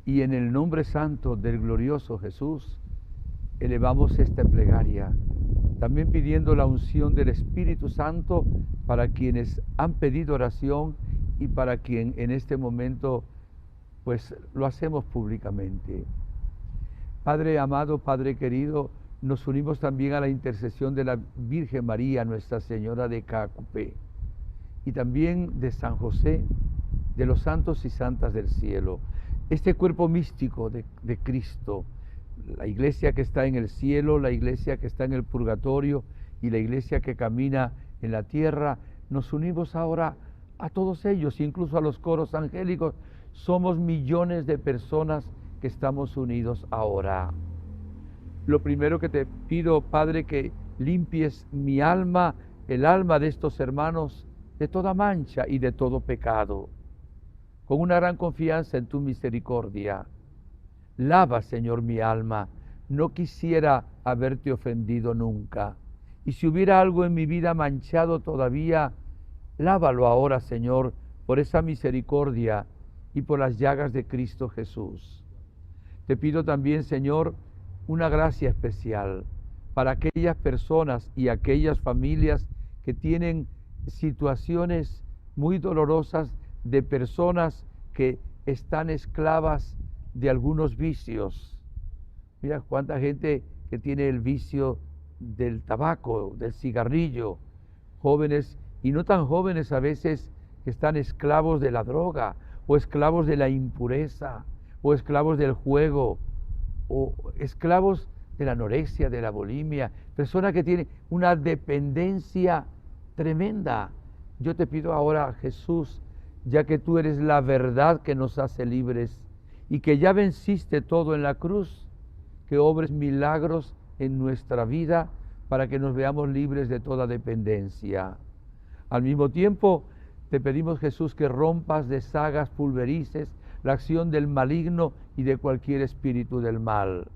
y en el nombre santo del glorioso Jesús, elevamos esta plegaria, también pidiendo la unción del Espíritu Santo para quienes han pedido oración y para quien en este momento pues lo hacemos públicamente. Padre amado, Padre querido, nos unimos también a la intercesión de la Virgen María, Nuestra Señora de Cacupé, y también de San José, de los santos y santas del cielo. Este cuerpo místico de Cristo, la iglesia que está en el cielo, la iglesia que está en el purgatorio y la iglesia que camina en la tierra, nos unimos ahora a todos ellos, incluso a los coros angélicos. Somos millones de personas que estamos unidos ahora. Lo primero que te pido, Padre, que limpies mi alma, el alma de estos hermanos, de toda mancha y de todo pecado, con una gran confianza en tu misericordia. Lava, Señor, mi alma. No quisiera haberte ofendido nunca. Y si hubiera algo en mi vida manchado todavía, lávalo ahora, Señor, por esa misericordia y por las llagas de Cristo Jesús. Te pido también, Señor, una gracia especial para aquellas personas y aquellas familias que tienen situaciones muy dolorosas de personas que están esclavas de algunos vicios. Mira cuánta gente que tiene el vicio del tabaco, del cigarrillo, jóvenes y no tan jóvenes a veces que están esclavos de la droga o esclavos de la impureza o esclavos del juego o esclavos de la anorexia, de la bulimia, personas que tienen una dependencia tremenda. Yo te pido ahora, Jesús, ya que tú eres la verdad que nos hace libres y que ya venciste todo en la cruz, que obres milagros en nuestra vida para que nos veamos libres de toda dependencia. Al mismo tiempo, te pedimos, Jesús, que rompas, deshagas, pulverices la acción del maligno y de cualquier espíritu del mal.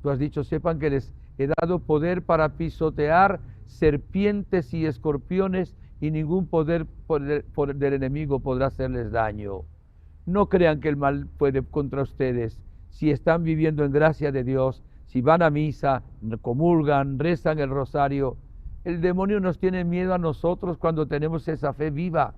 Tú has dicho, sepan que les he dado poder para pisotear serpientes y escorpiones y ningún poder del enemigo podrá hacerles daño. No crean que el mal puede contra ustedes. Si están viviendo en gracia de Dios, si van a misa, comulgan, rezan el rosario, el demonio nos tiene miedo a nosotros cuando tenemos esa fe viva,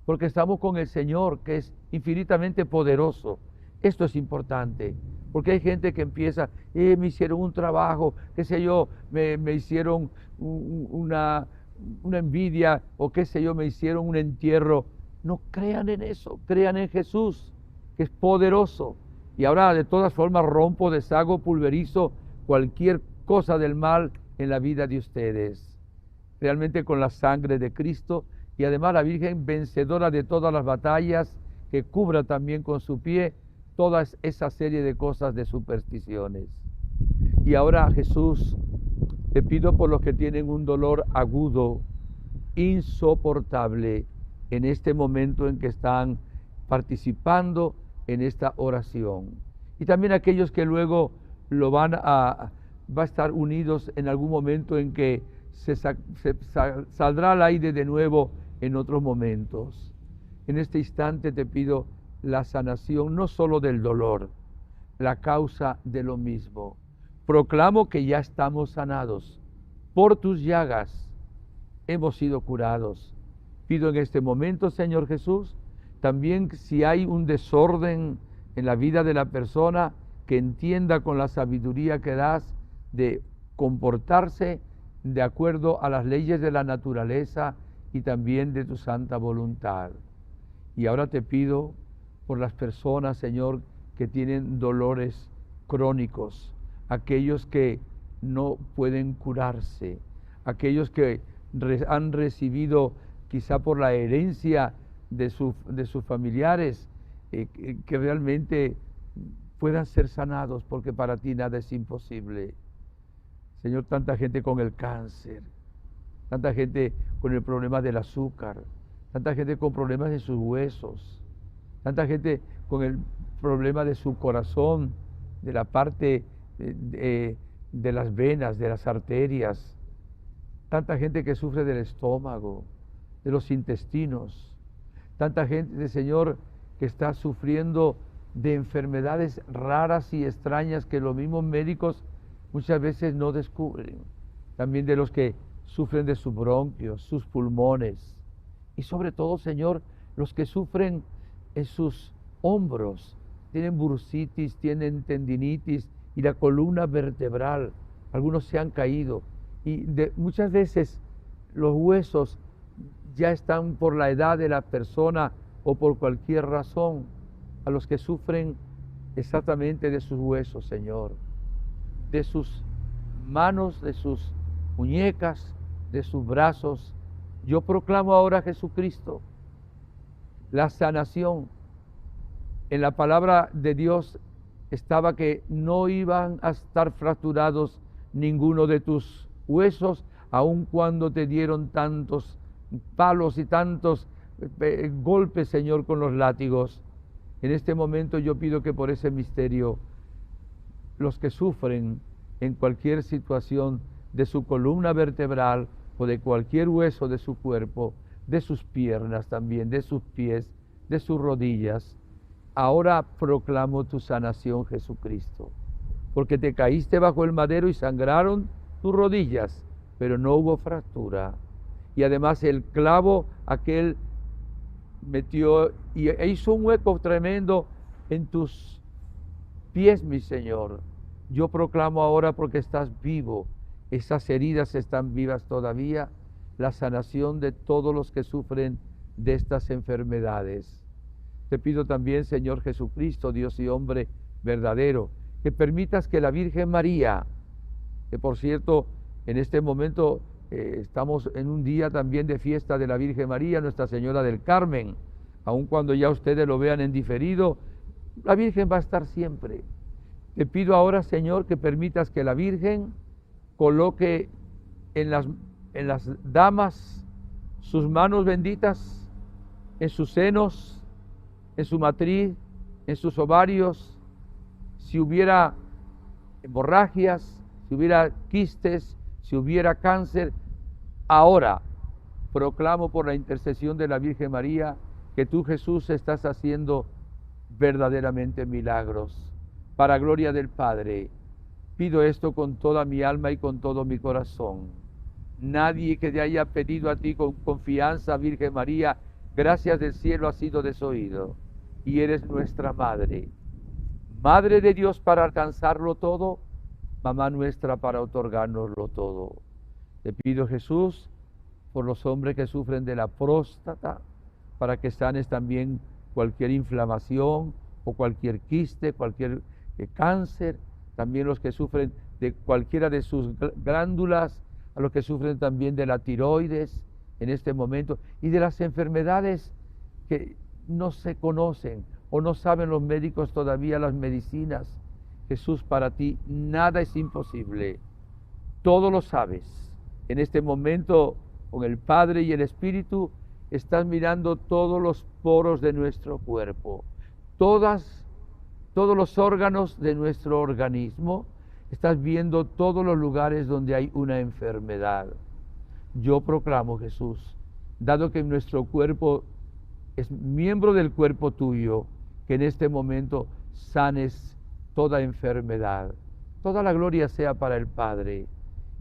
porque estamos con el Señor, que es infinitamente poderoso. Esto es importante, porque hay gente que empieza, me hicieron un trabajo, qué sé yo, me hicieron una envidia, o qué sé yo, me hicieron un entierro. No crean en eso, crean en Jesús, que es poderoso. Y ahora de todas formas rompo, deshago, pulverizo cualquier cosa del mal en la vida de ustedes. Realmente con la sangre de Cristo y además la Virgen vencedora de todas las batallas, que cubra también con su pie toda esa serie de cosas de supersticiones. Y ahora, Jesús, te pido por los que tienen un dolor agudo, insoportable, en este momento en que están participando en esta oración. Y también aquellos que luego va a estar unidos en algún momento en que saldrá al aire de nuevo en otros momentos. En este instante te pido la sanación no solo del dolor, la causa de lo mismo. Proclamo que ya estamos sanados. Por tus llagas hemos sido curados. Pido en este momento, Señor Jesús, también si hay un desorden en la vida de la persona, que entienda con la sabiduría que das de comportarse de acuerdo a las leyes de la naturaleza y también de tu santa voluntad. Y ahora te pido por las personas, Señor, que tienen dolores crónicos, aquellos que no pueden curarse, aquellos que han recibido quizá por la herencia de sus familiares, que realmente puedan ser sanados, porque para ti nada es imposible. Señor, tanta gente con el cáncer, tanta gente con el problema del azúcar, tanta gente con problemas de sus huesos, tanta gente con el problema de su corazón, de la parte de las venas, de las arterias, tanta gente que sufre del estómago, de los intestinos, tanta gente, Señor, que está sufriendo de enfermedades raras y extrañas que los mismos médicos muchas veces no descubren. También de los que sufren de sus bronquios, sus pulmones. Y sobre todo, Señor, los que sufren en sus hombros, tienen bursitis, tienen tendinitis y la columna vertebral. Algunos se han caído. Y muchas veces los huesos ya están por la edad de la persona o por cualquier razón. A los que sufren exactamente de sus huesos, Señor, de sus manos, de sus muñecas, de sus brazos. Yo proclamo ahora, Jesucristo, la sanación. En la palabra de Dios estaba que no iban a estar fracturados ninguno de tus huesos, aun cuando te dieron tantos palos y tantos golpes, Señor, con los látigos. En este momento yo pido que por ese misterio, los que sufren en cualquier situación de su columna vertebral o de cualquier hueso de su cuerpo, de sus piernas también, de sus pies, de sus rodillas, ahora proclamo tu sanación, Jesucristo, porque te caíste bajo el madero y sangraron tus rodillas, pero no hubo fractura. Y además el clavo aquel metió e hizo un hueco tremendo en tus pies, mi Señor. Yo proclamo ahora, porque estás vivo, esas heridas están vivas todavía, la sanación de todos los que sufren de estas enfermedades. Te pido también, Señor Jesucristo, Dios y hombre verdadero, que permitas que la Virgen María, que por cierto, en este momento estamos en un día también de fiesta de la Virgen María, Nuestra Señora del Carmen. Aun cuando ya ustedes lo vean en diferido, la Virgen va a estar siempre. Te pido ahora, Señor, que permitas que la Virgen coloque en las damas sus manos benditas, en sus senos, en su matriz, en sus ovarios. Si hubiera hemorragias, si hubiera quistes, si hubiera cáncer, ahora proclamo por la intercesión de la Virgen María que tú, Jesús, estás haciendo verdaderamente milagros. Para gloria del Padre, pido esto con toda mi alma y con todo mi corazón. Nadie que te haya pedido a ti con confianza, Virgen María, gracias del cielo ha sido desoído. Y eres nuestra Madre. Madre de Dios para alcanzarlo todo, Mamá nuestra para otorgárnoslo todo. Te pido, Jesús, por los hombres que sufren de la próstata, para que sanes también cualquier inflamación o cualquier quiste, cualquier cáncer, también los que sufren de cualquiera de sus glándulas, a los que sufren también de la tiroides en este momento, y de las enfermedades que no se conocen o no saben los médicos todavía las medicinas. Jesús, para ti nada es imposible, todo lo sabes. En este momento, con el Padre y el Espíritu, estás mirando todos los poros de nuestro cuerpo, todos los órganos de nuestro organismo, estás viendo todos los lugares donde hay una enfermedad. Yo proclamo, Jesús, dado que nuestro cuerpo es miembro del cuerpo tuyo, que en este momento sanes toda enfermedad. Toda la gloria sea para el Padre,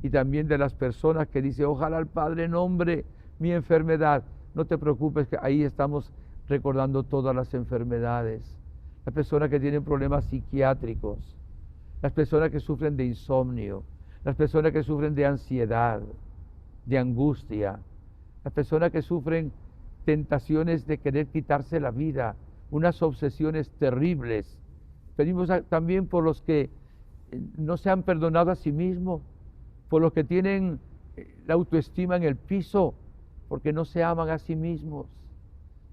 y también de las personas que dicen, ojalá el Padre nombre mi enfermedad. No te preocupes, que ahí estamos recordando todas las enfermedades. Las personas que tienen problemas psiquiátricos, las personas que sufren de insomnio, las personas que sufren de ansiedad, de angustia, las personas que sufren tentaciones de querer quitarse la vida, unas obsesiones terribles. Pedimos también por los que no se han perdonado a sí mismos, por los que tienen la autoestima en el piso, porque no se aman a sí mismos.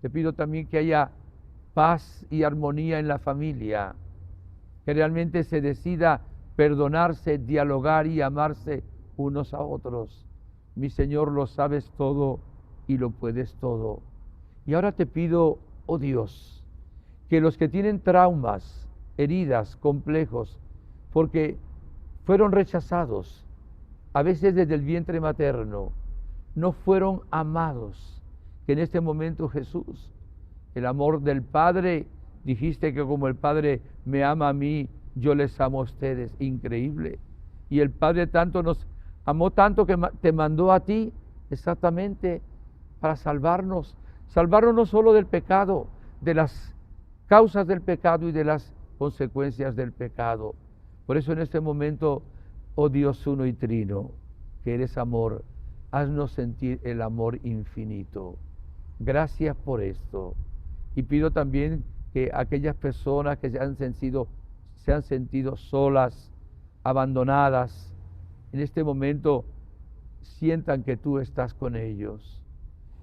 Te pido también que haya paz y armonía en la familia, que realmente se decida perdonarse, dialogar y amarse unos a otros. Mi Señor, lo sabes todo y lo puedes todo. Y ahora te pido, oh Dios, que los que tienen traumas, heridas, complejos, porque fueron rechazados, a veces desde el vientre materno, no fueron amados, que en este momento Jesús, el amor del Padre, dijiste que como el Padre me ama a mí, yo les amo a ustedes, increíble. Y el Padre tanto nos amó tanto que te mandó a ti exactamente para salvarnos no solo del pecado, de las causas del pecado y de las consecuencias del pecado. Por eso en este momento, oh Dios uno y trino, que eres amor, haznos sentir el amor infinito. Gracias por esto. Y pido también que aquellas personas que se han sentido solas, abandonadas, en este momento sientan que tú estás con ellos.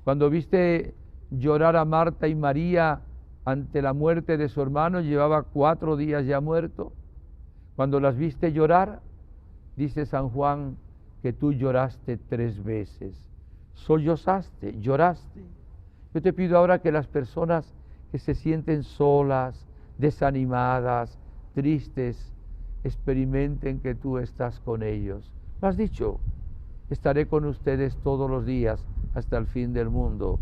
Cuando viste llorar a Marta y María ante la muerte de su hermano, llevaba 4 días ya muerto. Cuando las viste llorar, dice San Juan que tú lloraste 3 veces. Sollozaste, lloraste. Yo te pido ahora que las personas que se sienten solas, desanimadas, tristes, experimenten que tú estás con ellos. Lo has dicho, estaré con ustedes todos los días hasta el fin del mundo.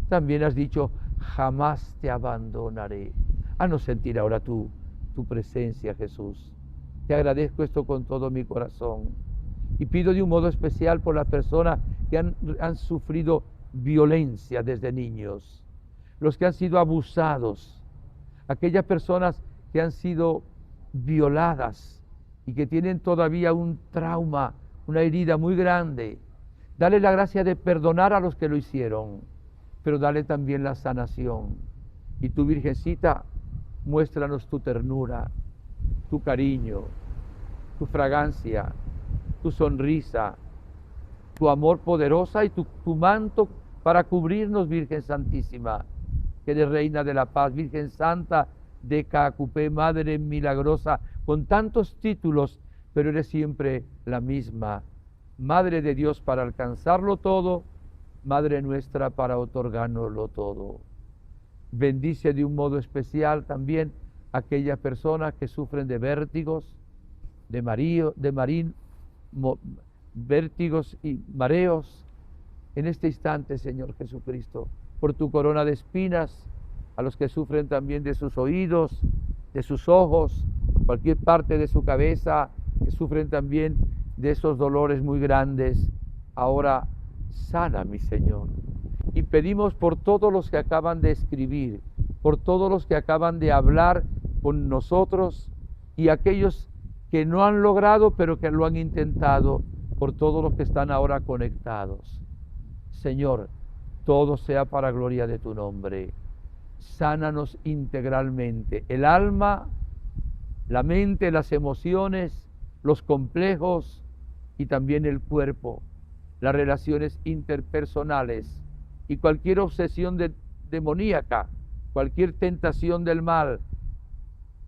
También has dicho, jamás te abandonaré. Haznos sentir ahora tu presencia, Jesús. Te agradezco esto con todo mi corazón. Y pido de un modo especial por las personas que han sufrido violencia desde niños, los que han sido abusados, aquellas personas que han sido violadas y que tienen todavía un trauma, una herida muy grande. Dale la gracia de perdonar a los que lo hicieron, pero dale también la sanación. Y tu Virgencita, muéstranos tu ternura, tu cariño, tu fragancia, tu sonrisa, tu amor poderosa y tu manto para cubrirnos, Virgen Santísima, que eres Reina de la Paz, Virgen Santa de Caacupé, Madre milagrosa, con tantos títulos, pero eres siempre la misma, Madre de Dios para alcanzarlo todo, Madre nuestra para otorgárnoslo todo. Bendice de un modo especial también a aquellas personas que sufren de vértigos, vértigos y mareos. En este instante, Señor Jesucristo, por tu corona de espinas, a los que sufren también de sus oídos, de sus ojos, cualquier parte de su cabeza, que sufren también de esos dolores muy grandes, ahora sana, mi Señor. Y pedimos por todos los que acaban de escribir, por todos los que acaban de hablar con nosotros y aquellos que no han logrado, pero que lo han intentado, por todos los que están ahora conectados. Señor, todo sea para gloria de tu nombre. Sánanos integralmente, el alma, la mente, las emociones, los complejos y también el cuerpo, las relaciones interpersonales y cualquier obsesión demoníaca, cualquier tentación del mal,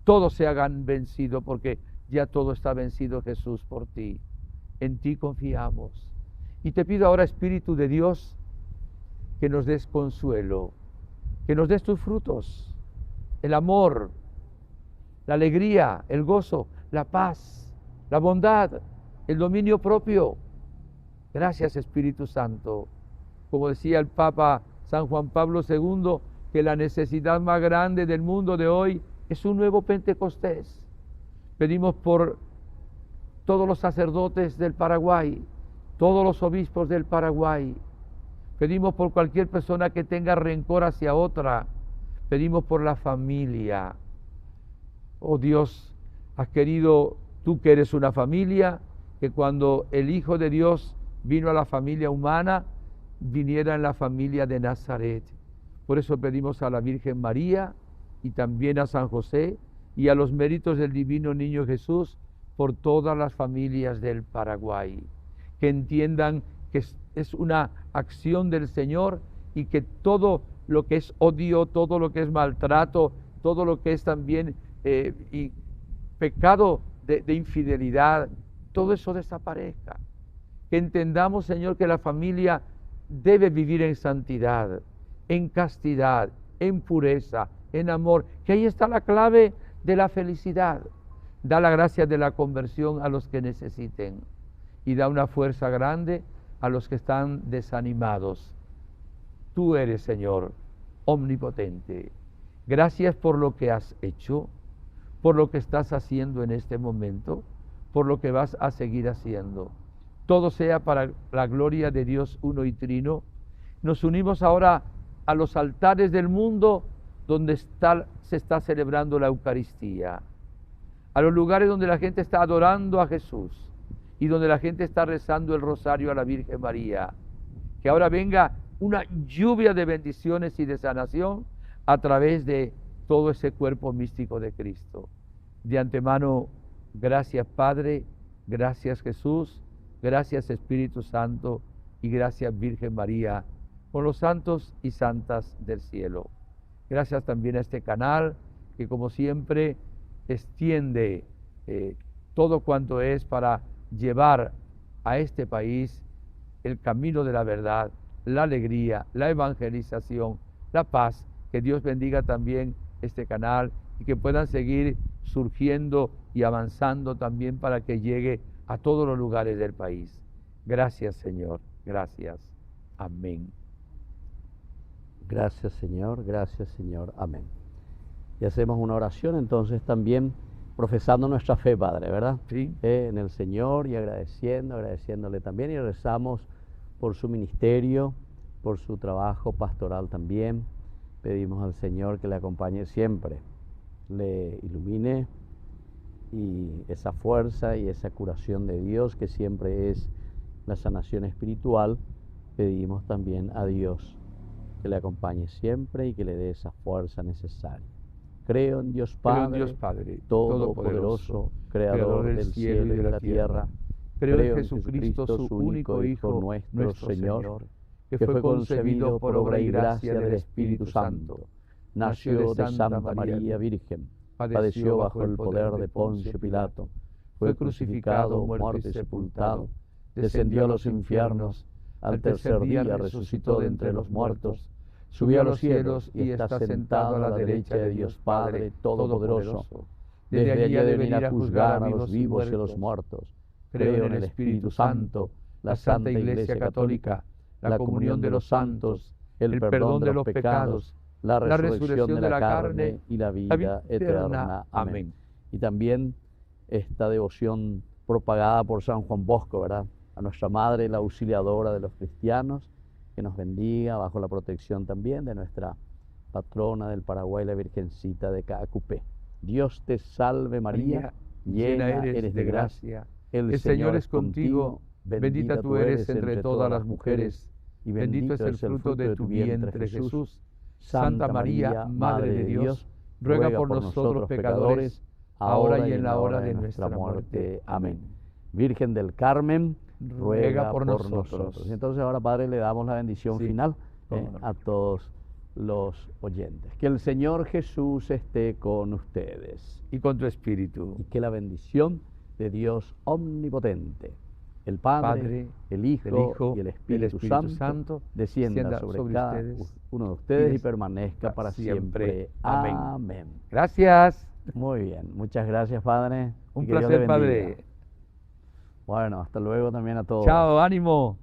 todos se hagan vencido porque ya todo está vencido, Jesús, por ti. En ti confiamos. Y te pido ahora, Espíritu de Dios, que nos des consuelo, que nos des tus frutos, el amor, la alegría, el gozo, la paz, la bondad, el dominio propio. Gracias, Espíritu Santo. Como decía el Papa San Juan Pablo II, que la necesidad más grande del mundo de hoy es un nuevo Pentecostés. Pedimos por todos los sacerdotes del Paraguay, todos los obispos del Paraguay. Pedimos por cualquier persona que tenga rencor hacia otra. Pedimos por la familia. Oh Dios, has querido, tú que eres una familia, que cuando el Hijo de Dios vino a la familia humana, viniera en la familia de Nazaret. Por eso pedimos a la Virgen María y también a San José y a los méritos del Divino Niño Jesús por todas las familias del Paraguay, que entiendan que es una acción del Señor, y que todo lo que es odio, todo lo que es maltrato, todo lo que es también y pecado de infidelidad, todo eso desaparezca. Que entendamos, Señor, que la familia debe vivir en santidad, en castidad, en pureza, en amor, que ahí está la clave de la felicidad. Da la gracia de la conversión a los que necesiten y da una fuerza grande a los que están desanimados. Tú eres, Señor, omnipotente. Gracias por lo que has hecho, por lo que estás haciendo en este momento, por lo que vas a seguir haciendo. Todo sea para la gloria de Dios uno y trino. Nos unimos ahora a los altares del mundo donde se está celebrando la Eucaristía, a los lugares donde la gente está adorando a Jesús y donde la gente está rezando el rosario a la Virgen María. Que ahora venga una lluvia de bendiciones y de sanación a través de todo ese cuerpo místico de Cristo. De antemano, gracias Padre, gracias Jesús, gracias Espíritu Santo y gracias Virgen María, con los santos y santas del cielo. Gracias también a este canal que, como siempre, extiende todo cuanto es para llevar a este país el camino de la verdad, la alegría, la evangelización, la paz. Que Dios bendiga también este canal y que puedan seguir surgiendo y avanzando también para que llegue a todos los lugares del país. Gracias, Señor. Gracias. Amén. Gracias, Señor. Gracias, Señor. Amén. Y hacemos una oración entonces también profesando nuestra fe, Padre, ¿verdad? Sí. En el Señor y agradeciéndole también, y rezamos por su ministerio, por su trabajo pastoral también. Pedimos al Señor que le acompañe siempre, le ilumine, y esa fuerza y esa curación de Dios que siempre es la sanación espiritual. Pedimos también a Dios que le acompañe siempre y que le dé esa fuerza necesaria. Creo en Dios Padre, Todopoderoso, Creador del cielo y de la tierra. Creo en Jesucristo, su único Hijo, nuestro Señor, que fue concebido por obra y gracia del Espíritu Santo. Nació de Santa María Virgen, padeció bajo el poder de Poncio Pilato, fue crucificado, muerto y sepultado, descendió a los infiernos, al tercer día resucitó de entre los muertos, subió a los cielos y está sentado a la derecha de Dios Padre Todopoderoso. Desde allí ha de venir a juzgar a los vivos y a los muertos. Creo en el Espíritu Santo, la Santa Iglesia Católica, la comunión de los santos, el perdón de los pecados, la resurrección de la carne y la vida eterna. Amén. Y también esta devoción propagada por San Juan Bosco, ¿verdad? A nuestra Madre, la auxiliadora de los cristianos, que nos bendiga bajo la protección también de nuestra patrona del Paraguay, la Virgencita de Caacupé. Dios te salve María, llena eres de gracia, el Señor es contigo, bendita tú eres entre todas las mujeres, y bendito es el fruto de tu vientre Jesús. Santa María, Madre de Dios, ruega por nosotros pecadores, ahora y en la hora de nuestra muerte. Amén. Virgen del Carmen, ruega por nosotros. Entonces ahora, Padre, le damos la bendición final a todos los oyentes. Que el Señor Jesús esté con ustedes. Y con tu espíritu. Y que la bendición de Dios omnipotente, el Padre, el Hijo y el Espíritu Santo, descienda sobre cada uno de ustedes y permanezca para siempre. Amén. Amén. Gracias. Muy bien. Muchas gracias, Padre. Un placer, Padre. Bueno, hasta luego también a todos. Chao, ánimo.